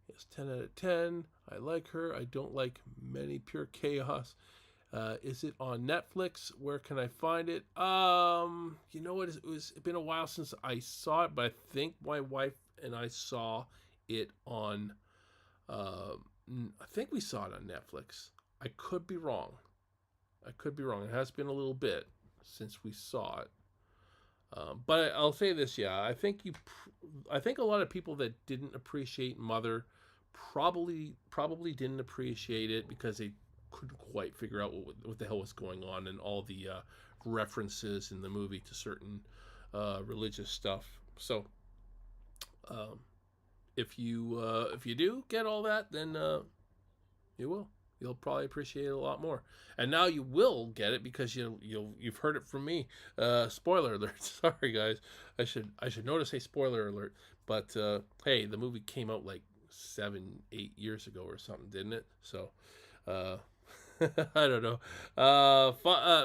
Yes, 10 out of 10. I like her. I don't like many. Pure chaos. Is it on Netflix? Where can I find it? You know what? It's been a while since I saw it, but I think my wife and I saw it on. I think we saw it on Netflix. I could be wrong. It has been a little bit since we saw it. But I'll say this, yeah. I think a lot of people that didn't appreciate Mother probably didn't appreciate it because they couldn't quite figure out what the hell was going on, and all the references in the movie to certain religious stuff. So if you do get all that, then you'll probably appreciate it a lot more. And now you will get it because you've heard it from me. Spoiler alert. Sorry guys, I should know to say spoiler alert. But hey, the movie came out like 7-8 years ago or something, didn't it? So I don't know.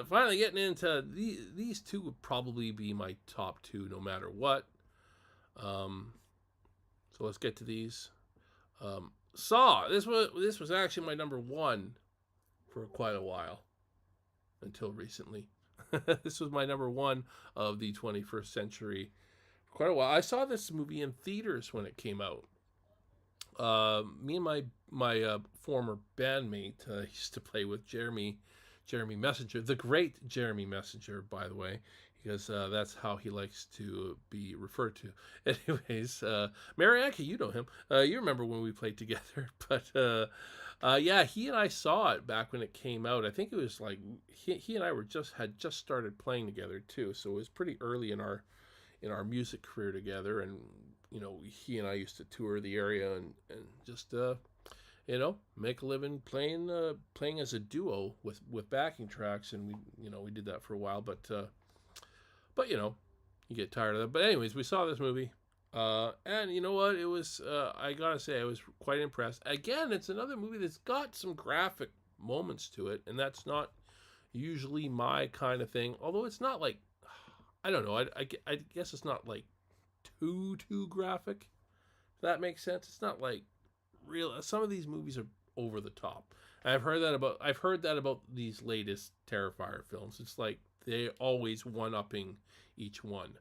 Finally getting into these two would probably be my top two no matter what. So let's get to these. Saw. This was actually my number one for quite a while, until recently. This was my number one of the 21st century for quite a while. I saw this movie in theaters when it came out. Me and my former bandmate used to play with Jeremy Messenger, the great Jeremy Messenger, by the way, because that's how he likes to be referred to. Anyways, Marianka, you know him. You remember when we played together. But yeah, he and I saw it back when it came out. I think it was like he and I had just started playing together too, so it was pretty early in our music career together. And he and I used to tour the area and just make a living playing as a duo with backing tracks, and we did that for a while, but you get tired of that. But anyways, we saw this movie, and you know what? It was I gotta say I was quite impressed. Again, it's another movie that's got some graphic moments to it, and that's not usually my kind of thing. Although it's not like, I don't know. I guess it's not like too graphic. If that makes sense. It's not like real. Some of these movies are over the top. I've heard that about these latest Terrifier films. It's like they're always one-upping each one.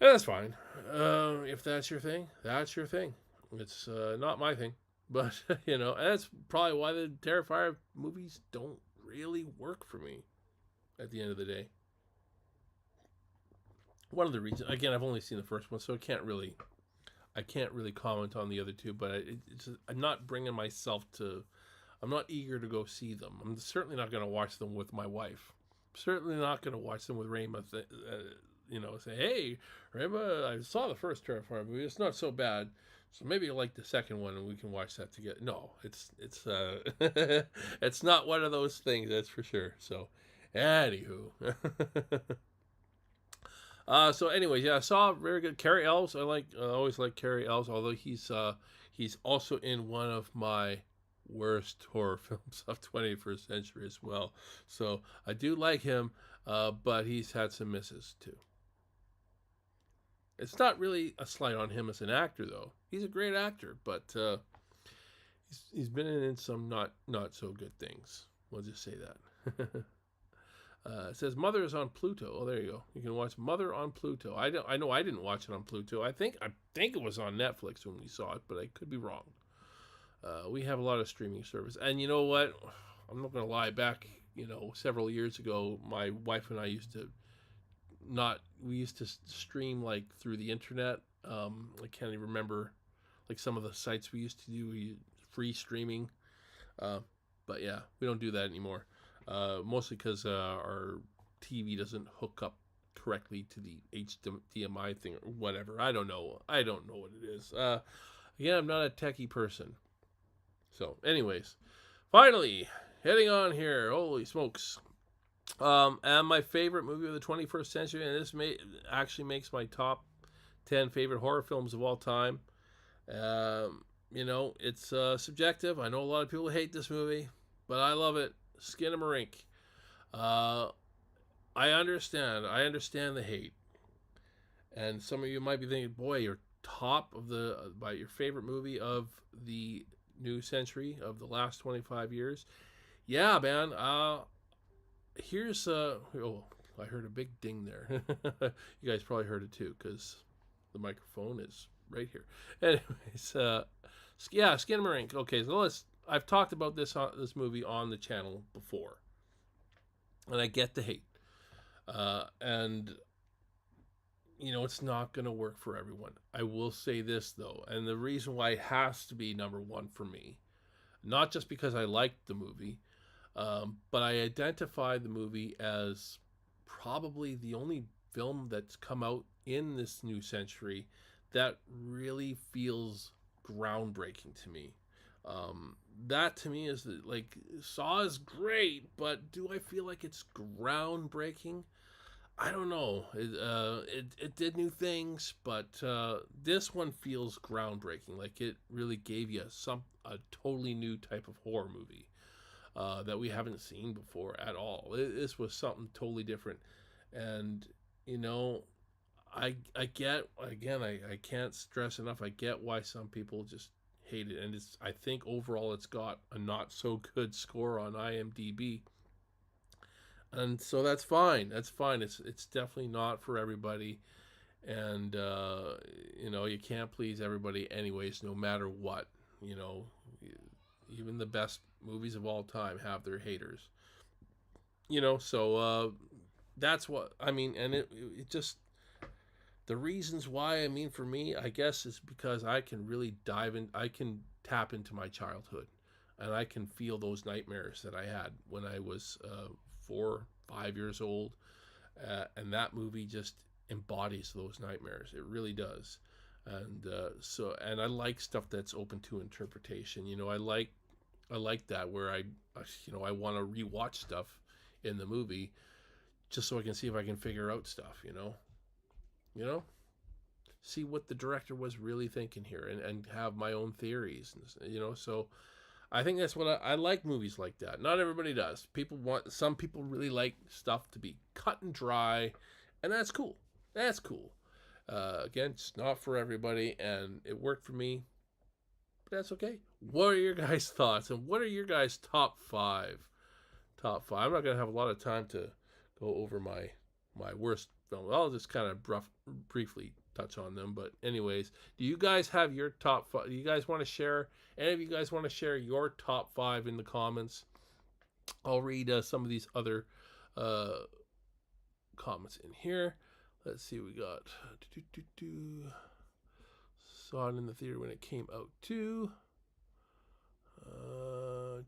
And that's fine. If that's your thing, that's your thing. It's not my thing. But, and that's probably why the Terrifier movies don't really work for me at the end of the day. One of the reasons, again, I've only seen the first one, so I can't really comment on the other two, but I'm not bringing myself to, I'm not eager to go see them. I'm certainly not going to watch them with my wife. I'm certainly not going to watch them with Rayma, say, hey, Rayma, I saw the first Terrifier movie. It's not so bad. So maybe you like the second one and we can watch that together. No, it's it's not one of those things, that's for sure. So, anywho. So anyways, yeah, I saw very good Cary Elwes. I always like Cary Elwes, although he's also in one of my worst horror films of 21st century as well. So I do like him, but he's had some misses too. It's not really a slight on him as an actor, though. He's a great actor, but he's been in some not so good things. We'll just say that. It says Mother is on Pluto. Oh, there you go. You can watch Mother on Pluto. I know I didn't watch it on Pluto. I think it was on Netflix when we saw it, but I could be wrong. We have a lot of streaming service, and you know what? I'm not gonna lie. Back, several years ago, my wife and I used to stream like through the internet. I can't even remember like some of the sites we used to do free streaming. But yeah, we don't do that anymore. Mostly because our TV doesn't hook up correctly to the HDMI thing or whatever. I don't know what it is. Again, I'm not a techie person. So, anyways, finally heading on here. Holy smokes! And my favorite movie of the 21st century, and this actually makes my top 10 favorite horror films of all time. It's subjective. I know a lot of people hate this movie, but I love it. Skinamarink. I understand the hate, and some of you might be thinking, "Boy, you're top of by your favorite movie of the new century, of the last 25 years." Yeah, man. Here's I heard a big ding there. You guys probably heard it too, because the microphone is right here. Anyways, yeah, Skinamarink. Okay, so I've talked about this movie on the channel before, and I get the hate, and it's not going to work for everyone. I will say this though, and the reason why it has to be number one for me, not just because I liked the movie, but I identify the movie as probably the only film that's come out in this new century that really feels groundbreaking to me. That to me is like, Saw is great, but do I feel like it's groundbreaking? I don't know. It did new things, but this one feels groundbreaking. Like it really gave you a totally new type of horror movie that we haven't seen before at all. This was something totally different, and I get, again, I can't stress enough. I get why some people just hate it, and I think overall it's got a not so good score on IMDb. And so that's fine. It's definitely not for everybody, and you can't please everybody anyways, no matter what. Even the best movies of all time have their haters. So that's what I mean, and it just, the reasons why, for me, I guess, is because I can really I can tap into my childhood, and I can feel those nightmares that I had when I was 4, 5 years old, and that movie just embodies those nightmares. It really does, and and I like stuff that's open to interpretation. I like that, where I want to rewatch stuff in the movie just so I can see if I can figure out stuff. See what the director was really thinking here, and have my own theories. So I think that's what I like, movies like that. Not everybody does. Some people really like stuff to be cut and dry, and that's cool. That's cool. Again, it's not for everybody, and it worked for me, but that's okay. What are your guys' thoughts, and what are your guys' top five? Top five. I'm not gonna have a lot of time to go over my worst film. I'll just kind of briefly touch on them. But anyways, do you guys have your top five? Do you guys want to share? Any of you guys want to share your top five in the comments? I'll read some of these other comments in here. Let's see what we got. Saw it in the theater when it came out too.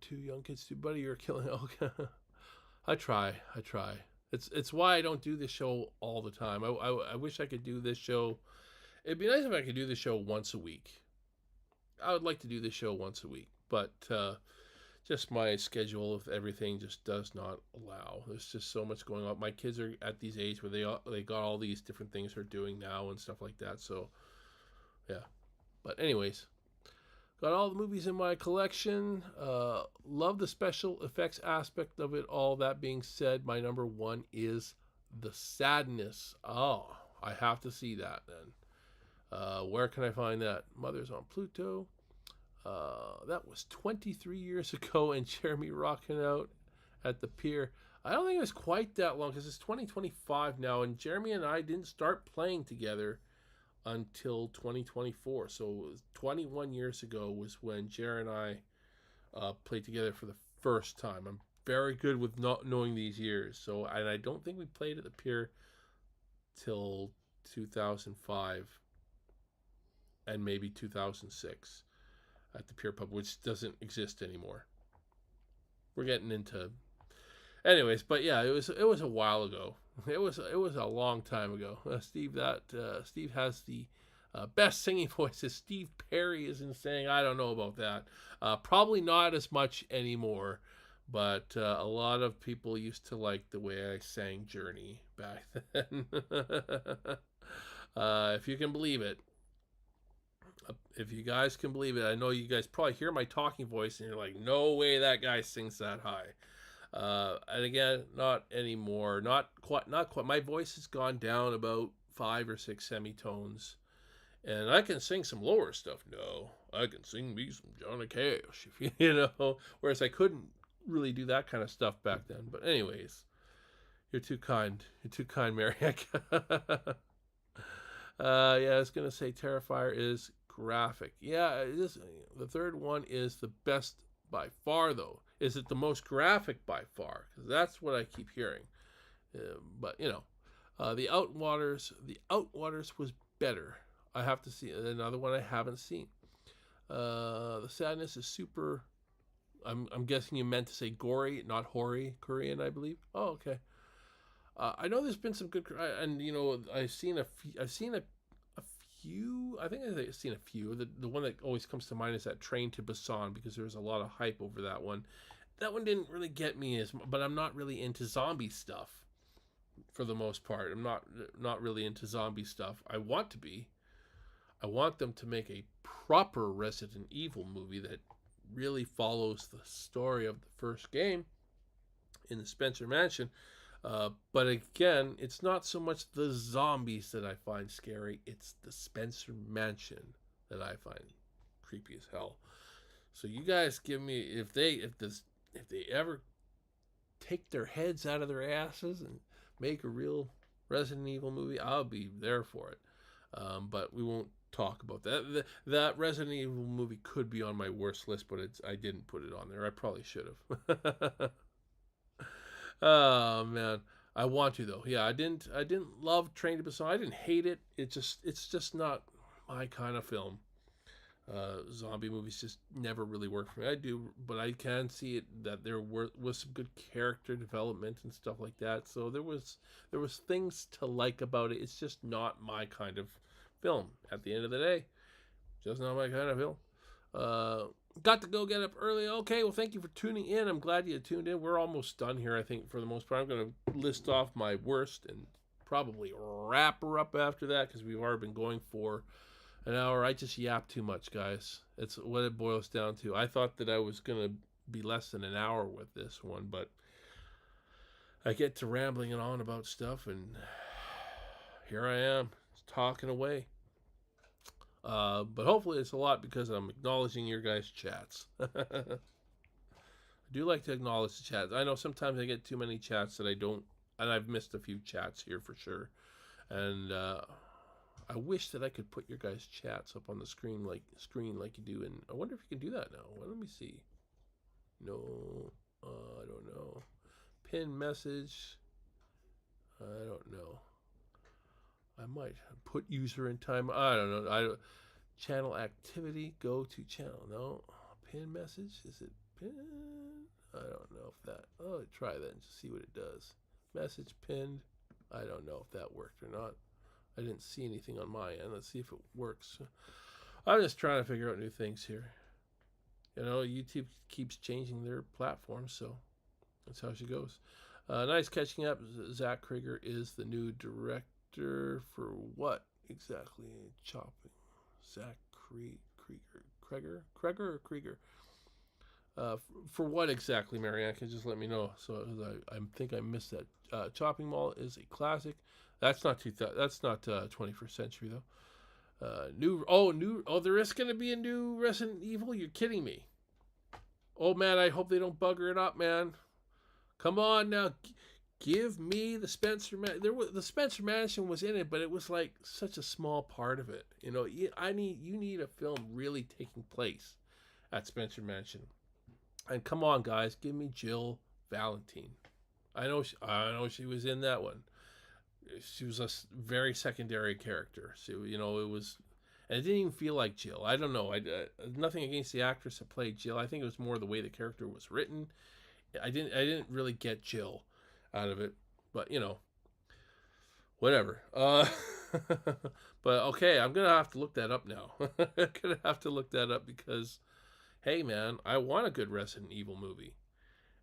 Two young kids, too, buddy. You're killing. Okay. I try. It's why I don't do this show all the time. I wish I could do this show. It'd be nice if I could do this show once a week. I would like to do this show once a week, but just my schedule of everything just does not allow. There's just so much going on. My kids are at these age where they got all these different things they're doing now and stuff like that. So yeah. But anyways, got all the movies in my collection. Love the special effects aspect of it all. That being said, my number one is The Sadness. Oh, I have to see that then. Where can I find that? Mother's on Pluto. That was 23 years ago, and Jeremy rocking out at the pier. I don't think it was quite that long because it's 2025 now, and Jeremy and I didn't start playing together until 2024. So 21 years ago was when Jerry and I played together for the first time. I'm very good with not knowing these years. So, and I don't think we played at the pier till 2005 and maybe 2006 at the pier pub, which doesn't exist anymore. We're getting into, anyways, but yeah, it was a while ago. It was a long time ago. Steve has the best singing voice. Steve Perry is saying, I don't know about that. Probably not as much anymore, but a lot of people used to like the way I sang Journey back then. If you can believe it. If you guys can believe it, I know you guys probably hear my talking voice and you're like, no way that guy sings that high. And again, not anymore. Not quite. My voice has gone down about 5 or 6 semitones, and I can sing some lower stuff. No, I can sing me some Johnny Cash, you know. Whereas I couldn't really do that kind of stuff back then. But anyways, you're too kind. You're too kind, Mary. Yeah, I was gonna say Terrifier is graphic. Yeah, it is. The third one is the best by far, though. Is it the most graphic by far? Because that's what I keep hearing. But you know, the Outwaters was better. I have to see another one I haven't seen. The Sadness is super. I'm guessing you meant to say gory, not hoary Korean, I believe. Oh, okay. I know there's been some good, and you know, I've seen a few. I think I've seen a few. The one that always comes to mind is that Train to Busan, because there was a lot of hype over that one. That one didn't really get me but I'm not really into zombie stuff for the most part. I'm not really into zombie stuff. I want to be. I want them to make a proper Resident Evil movie that really follows the story of the first game in the Spencer Mansion. But again, it's not so much the zombies that I find scary. It's the Spencer Mansion that I find creepy as hell. So you guys give me, if they ever take their heads out of their asses and make a real Resident Evil movie, I'll be there for it. But we won't talk about that. That Resident Evil movie could be on my worst list, but I didn't put it on there. I probably should have. Oh man, I want to though. Yeah, I didn't love Train to Busan. I didn't hate it. It's just not my kind of film. Zombie movies just never really work for me. I do, but I can see it that there was some good character development and stuff like that. So there was things to like about it. It's just not my kind of film. At the end of the day, just not my kind of film. Got to go get up early. Okay, well, thank you for tuning in. I'm glad you tuned in. We're almost done here, I think, for the most part. I'm going to list off my worst and probably wrap her up after that because we've already been going for an hour. I just yap too much, guys. It's what it boils down to. I thought that I was going to be less than an hour with this one, but I get to rambling on about stuff, and here I am talking away. But hopefully it's a lot because I'm acknowledging your guys' chats. I do like to acknowledge the chats. I know sometimes I get too many chats that I don't, and I've missed a few chats here for sure. And I wish that I could put your guys' chats up on the screen like you do. And I wonder if you can do that now. Well, let me see. No, I don't know. Pin message. I don't know. I might put user in time. I don't know. Channel activity. Go to channel. No. Pin message. Is it pin? I don't know if that. Oh, try that and just see what it does. Message pinned. I don't know if that worked or not. I didn't see anything on my end. Let's see if it works. I'm just trying to figure out new things here. You know, YouTube keeps changing their platform, so that's how she goes. Nice catching up. Zach Krieger is the new director for what exactly? Chopping. Zach Krieger. For what exactly, Marianne? Can you just let me know? So I think I missed that. Chopping Mall is a classic. That's not That's not 21st century though. There is going to be a new Resident Evil. You're kidding me. Oh man, I hope they don't bugger it up, man. Come on now, give me the Spencer. The Spencer Mansion was in it, but it was like such a small part of it. You know, you need a film really taking place at Spencer Mansion. And come on, guys, give me Jill Valentine. I know she was in that one. She was a very secondary character. So it was, and it didn't even feel like Jill. I don't know. Nothing against the actress that played Jill. I think it was more the way the character was written. I didn't really get Jill out of it, but whatever. But okay, I'm gonna have to look that up now. I'm gonna have to look that up because, hey man, I want a good Resident Evil movie,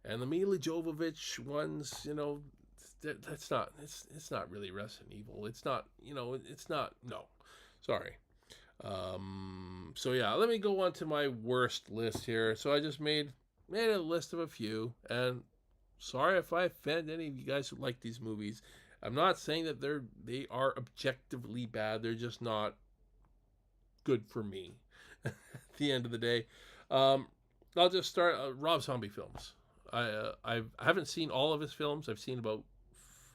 and the Mila Jovovich ones, that's not. It's not really Resident Evil. It's not. It's not. No, sorry. So yeah, let me go on to my worst list here. So I just made a list of a few, and sorry if I offend any of you guys who like these movies. I'm not saying that they are objectively bad. They're just not good for me. At the end of the day, I'll just start. Rob Zombie films. I haven't seen all of his films. I've seen about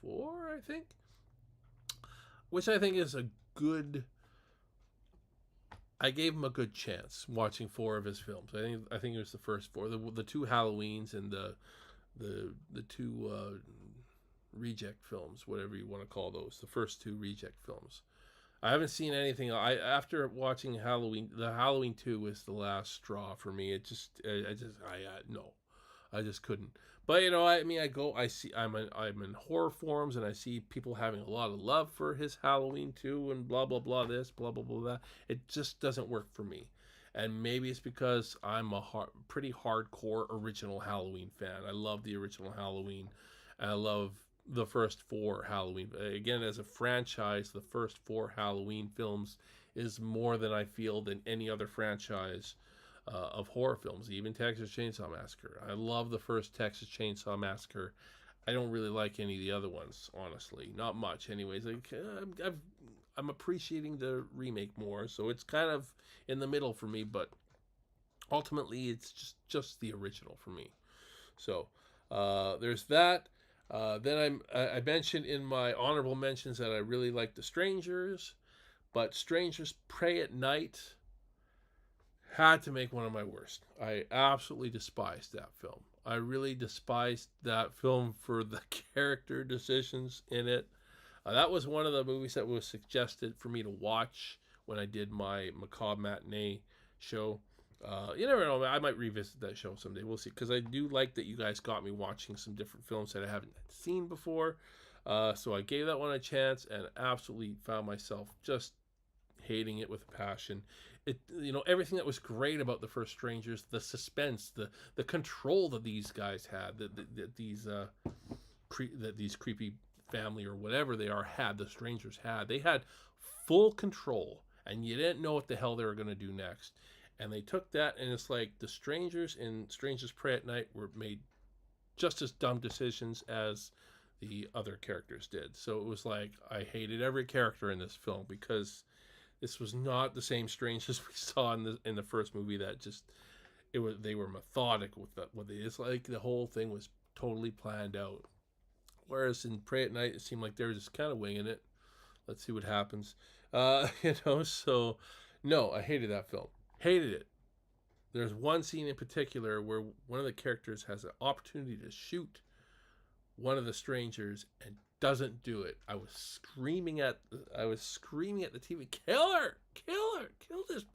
4, I think, which I think is a good. I gave him a good chance watching 4 of his films. I think it was the first 4, the 2 Halloweens and the 2 reject films, whatever you want to call those. The first 2 reject films. I haven't seen anything. After watching Halloween, the Halloween 2 was the last straw for me. It just no, I just couldn't. But I'm in horror forums and I see people having a lot of love for his Halloween 2 and blah blah blah this, blah blah blah that. It just doesn't work for me. And maybe it's because I'm a pretty hardcore original Halloween fan. I love the original Halloween, and I love the first 4 Halloween. Again, as a franchise, the first 4 Halloween films is more than I feel than any other franchise of horror films, even Texas Chainsaw Massacre. I love the first Texas Chainsaw Massacre. I don't really like any of the other ones, honestly. Not much, anyways. I'm appreciating the remake more, so it's kind of in the middle for me, but ultimately it's just the original for me. So there's that. Then I mentioned in my honorable mentions that I really like The Strangers, but Strangers Prey at Night had to make one of my worst. I absolutely despised that film. I really despised that film for the character decisions in it. That was one of the movies that was suggested for me to watch when I did my Macabre Matinee show. You never know. I might revisit that show someday. We'll see. Because I do like that you guys got me watching some different films that I haven't seen before. So I gave that one a chance and absolutely found myself just hating it with a passion. Everything that was great about the first Strangers, the suspense, the control that these guys had, that these creepy family or whatever they are had, the Strangers had. They had full control, and you didn't know what the hell they were going to do next. And they took that, and it's like the Strangers in Strangers Prey at Night were made just as dumb decisions as the other characters did. So it was like I hated every character in this film because this was not the same Strangers we saw in the first movie. That they were methodic with it's like the whole thing was totally planned out. Whereas in Prey at Night, it seemed like they were just kind of winging it. Let's see what happens. So no, I hated that film. Hated it. There's one scene in particular where one of the characters has an opportunity to shoot one of the strangers and doesn't do it. I was screaming at the TV, kill her, kill this,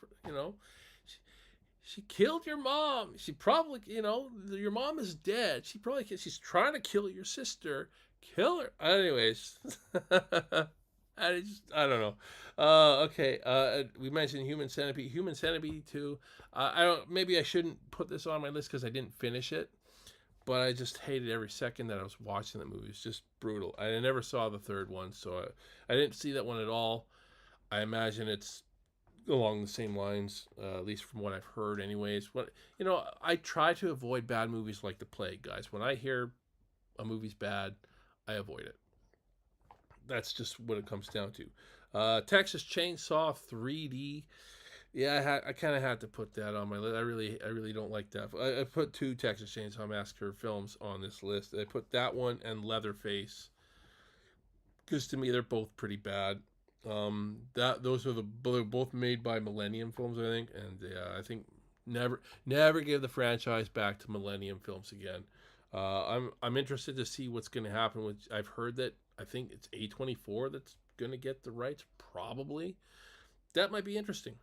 she killed your mom. She probably, your mom is dead. She's trying to kill your sister. Kill her. Anyways, I don't know. Okay. We mentioned Human Centipede. Human Centipede 2. Maybe I shouldn't put this on my list because I didn't finish it, but I just hated every second that I was watching the movie. It's just brutal. I never saw the third one, so I didn't see that one at all. I imagine it's along the same lines, at least from what I've heard, anyways. I try to avoid bad movies like The Plague, guys. When I hear a movie's bad, I avoid it. That's just what it comes down to. Texas Chainsaw 3D. Yeah, I kind of had to put that on my list. I really don't like that. I put two Texas Chainsaw Massacre films on this list. I put that one and Leatherface, because to me they're both pretty bad. They're both made by Millennium Films, I think, and I think never give the franchise back to Millennium Films again. I'm interested to see what's going to happen with. I've heard that I think it's A24 that's going to get the rights, probably. That might be interesting.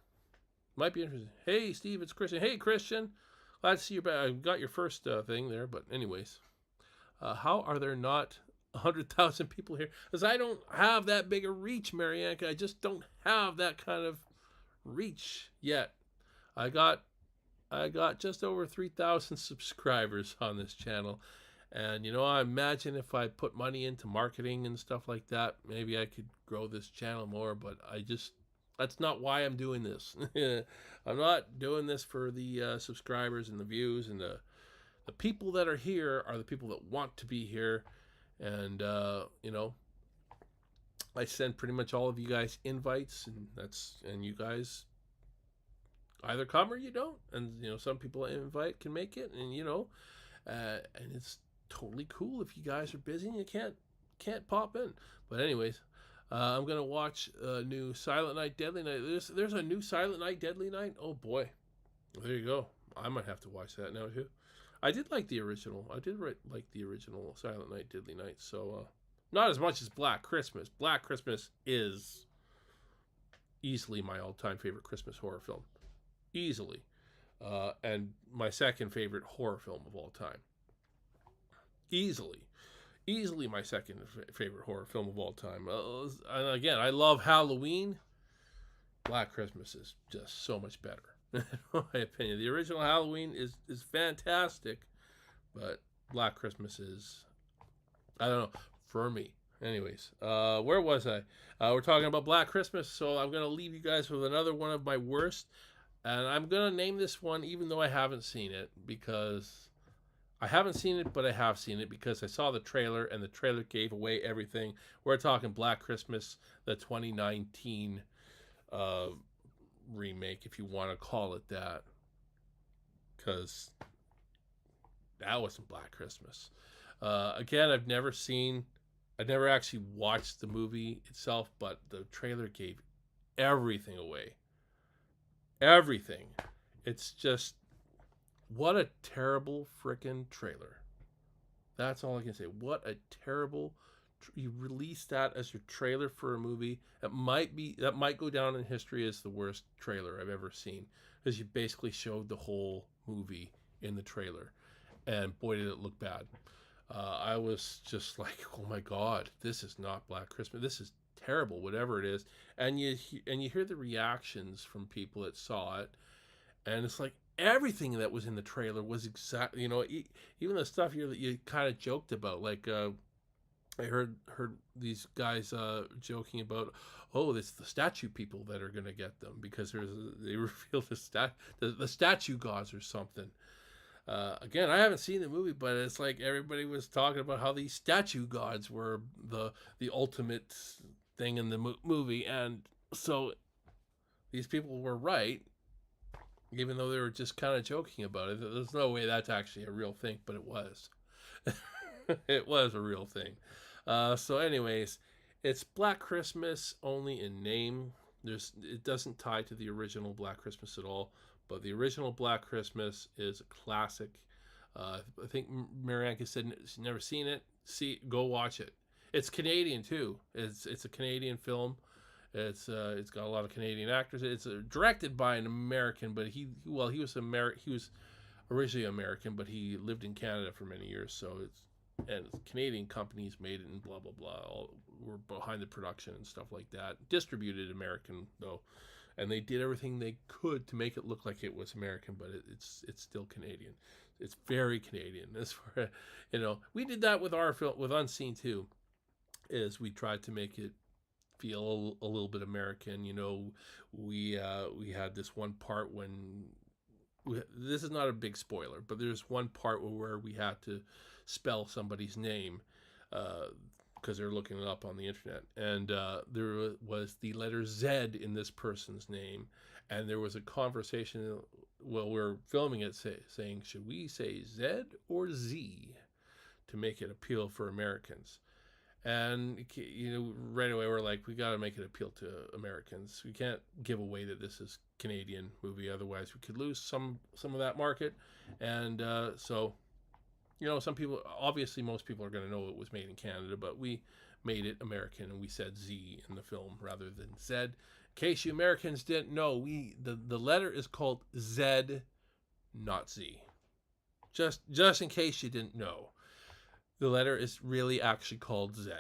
Hey, Steve, it's Christian. Hey, Christian. Glad to see you back. I got your first thing there, but anyways. How are there not 100,000 people here? Because I don't have that big a reach, Marianka. I just don't have that kind of reach yet. I got just over 3,000 subscribers on this channel. And, I imagine if I put money into marketing and stuff like that, maybe I could grow this channel more, but that's not why I'm doing this. I'm not doing this for the subscribers and the views, and the people that are here are the people that want to be here. And, I send pretty much all of you guys invites, and you guys either come or you don't. And, some people I invite can make it, and, and it's totally cool if you guys are busy and you can't pop in. But anyways, I'm gonna watch a new Silent Night, Deadly Night. There's a new Silent Night, Deadly Night. Oh boy, there you go. I might have to watch that now too. I did like the original. Like the original Silent Night, Deadly Night. So not as much as Black Christmas. Black Christmas is easily my all-time favorite Christmas horror film, easily, and my second favorite horror film of all time. Easily my second favorite horror film of all time. And again, I love Halloween. Black Christmas is just so much better, in my opinion. The original Halloween is fantastic, but Black Christmas is, I don't know, for me. Anyways, where was I? We're talking about Black Christmas, so I'm going to leave you guys with another one of my worst. And I'm going to name this one even though I haven't seen it, because I haven't seen it, but I have seen it because I saw the trailer, and the trailer gave away everything. We're talking Black Christmas, the 2019 remake, if you want to call it that, because that wasn't Black Christmas. Again, I've never actually watched the movie itself, but the trailer gave everything away. Everything. It's just, what a terrible freaking trailer. That's all I can say. What a terrible. You released that as your trailer for a movie that might go down in history as the worst trailer I've ever seen, because you basically showed the whole movie in the trailer, and boy did it look bad. I was just like, oh my god, this is not Black Christmas. This is terrible, whatever it is. And you hear the reactions from people that saw it, and it's like everything that was in the trailer was exactly, even the stuff you kind of joked about, like I heard these guys joking about, oh, it's the statue people that are going to get them, because they revealed the statue gods or something. Again, I haven't seen the movie, but it's like everybody was talking about how these statue gods were the ultimate thing in the movie, and so these people were right, even though they were just kind of joking about it. There's no way that's actually a real thing, but it was. It was a real thing. So anyways, it's Black Christmas only in name. It doesn't tie to the original Black Christmas at all, but the original Black Christmas is a classic. I think Marianka said she's never seen it. Go watch it. It's Canadian too. It's a Canadian film. It's got a lot of Canadian actors. It's directed by an American, but he was originally American, but he lived in Canada for many years. So it's Canadian companies made it, and blah blah blah. All were behind the production and stuff like that. Distributed American though, and they did everything they could to make it look like it was American, but it's still Canadian. It's very Canadian. As far, we did that with our film with Unseen too. Is we tried to make it feel a little bit American. You know, we had this one part when this is not a big spoiler, but there's one part where we had to spell somebody's name because they're looking it up on the internet, and there was the letter Z in this person's name, and there was a conversation while we were filming it saying, should we say Z or Z to make it appeal for Americans? And you know, right away we're like, we got to make it appeal to Americans. We can't give away that this is Canadian movie, otherwise we could lose some of that market. And so, you know, some people, obviously most people are going to know it was made in Canada, but we made it American and we said Z in the film rather than Z. In case you Americans didn't know, the letter is called Z, not Z. Just in case you didn't know. The letter is really actually called Z,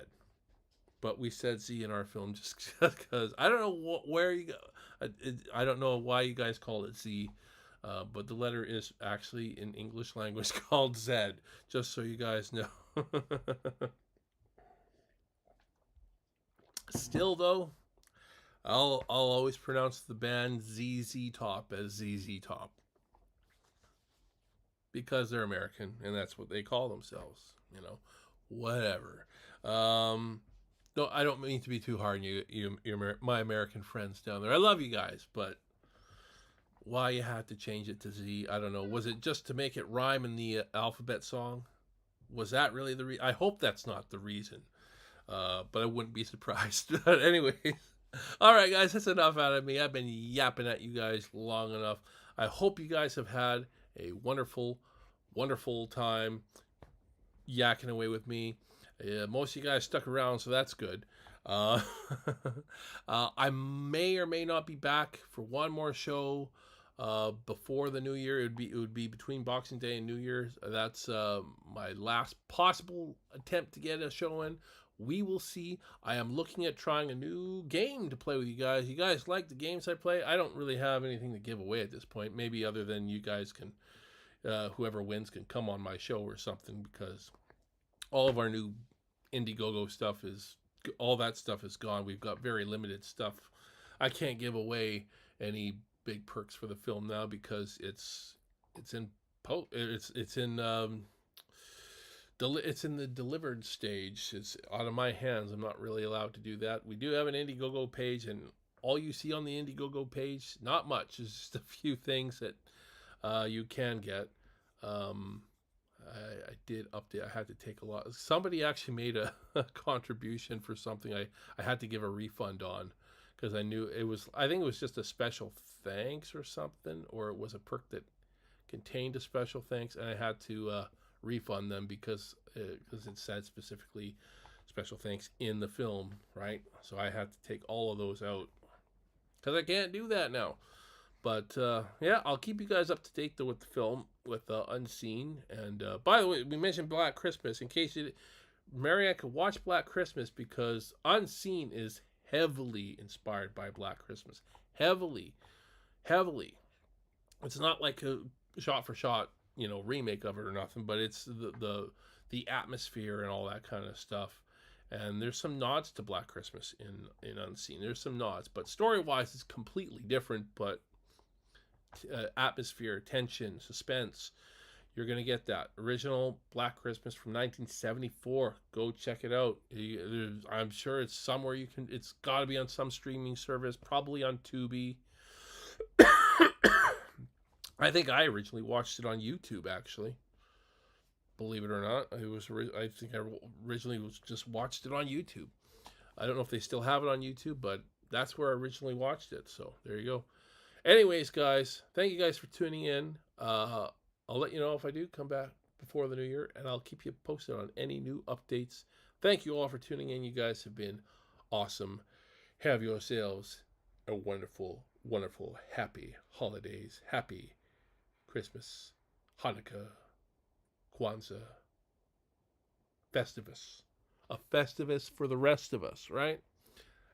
but we said Z in our film just because I don't know where you go. I don't know why you guys call it Z, but the letter is actually in English language called Z. Just so you guys know. Still though, I'll always pronounce the band ZZ Top as ZZ Top because they're American and that's what they call themselves. You know, whatever. No, I don't mean to be too hard on you're my American friends down there. I love you guys, but why you had to change it to Z, I don't know. Was it just to make it rhyme in the alphabet song? Was that really the reason? I hope that's not the reason, but I wouldn't be surprised. But anyways, all right, guys, that's enough out of me. I've been yapping at you guys long enough. I hope you guys have had a wonderful, wonderful time yakking away with me. Most of you guys stuck around, so that's good. I may or may not be back for one more show before the new year. It would be between Boxing Day and New Year's. That's my last possible attempt to get a show in. We will see. I am looking at trying a new game to play with you guys. You guys like the games I play? I don't really have anything to give away at this point. Maybe other than you guys can, whoever wins can come on my show or something, because all of our new Indiegogo stuff all that stuff is gone. We've got very limited stuff. I can't give away any big perks for the film now because it's in the delivered stage. It's out of my hands. I'm not really allowed to do that. We do have an Indiegogo page, and all you see on the Indiegogo page, not much. It's just a few things that you can get. I did update. I had to take a lot. Somebody actually made a contribution for something I had to give a refund on because I knew it was, I think it was just a special thanks or something, or it was a perk that contained a special thanks, and I had to refund them because it said specifically special thanks in the film, right? So I had to take all of those out because I can't do that now. But yeah, I'll keep you guys up to date though with the film, with Unseen. And by the way, we mentioned Black Christmas. In case you, Marianne could watch Black Christmas because Unseen is heavily inspired by Black Christmas. Heavily. It's not like a shot for shot, you know, remake of it or nothing, but it's the atmosphere and all that kind of stuff. And there's some nods to Black Christmas in Unseen. There's some nods, but story-wise, it's completely different. But atmosphere, tension, suspense, you're going to get that. Original Black Christmas from 1974. Go check it out. I'm sure it's somewhere you can, it's got to be on some streaming service, probably on Tubi. I think I originally watched it on YouTube, actually. Believe it or not. I think I originally just watched it on YouTube. I don't know if they still have it on YouTube, but that's where I originally watched it. So there you go. Anyways, guys, thank you guys for tuning in. I'll let you know if I do come back before the new year, and I'll keep you posted on any new updates. Thank you all for tuning in. You guys have been awesome. Have yourselves a wonderful, wonderful, happy holidays. Happy Christmas, Hanukkah, Kwanzaa, Festivus. A Festivus for the rest of us, right?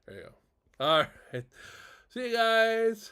There you go. All right. See you guys.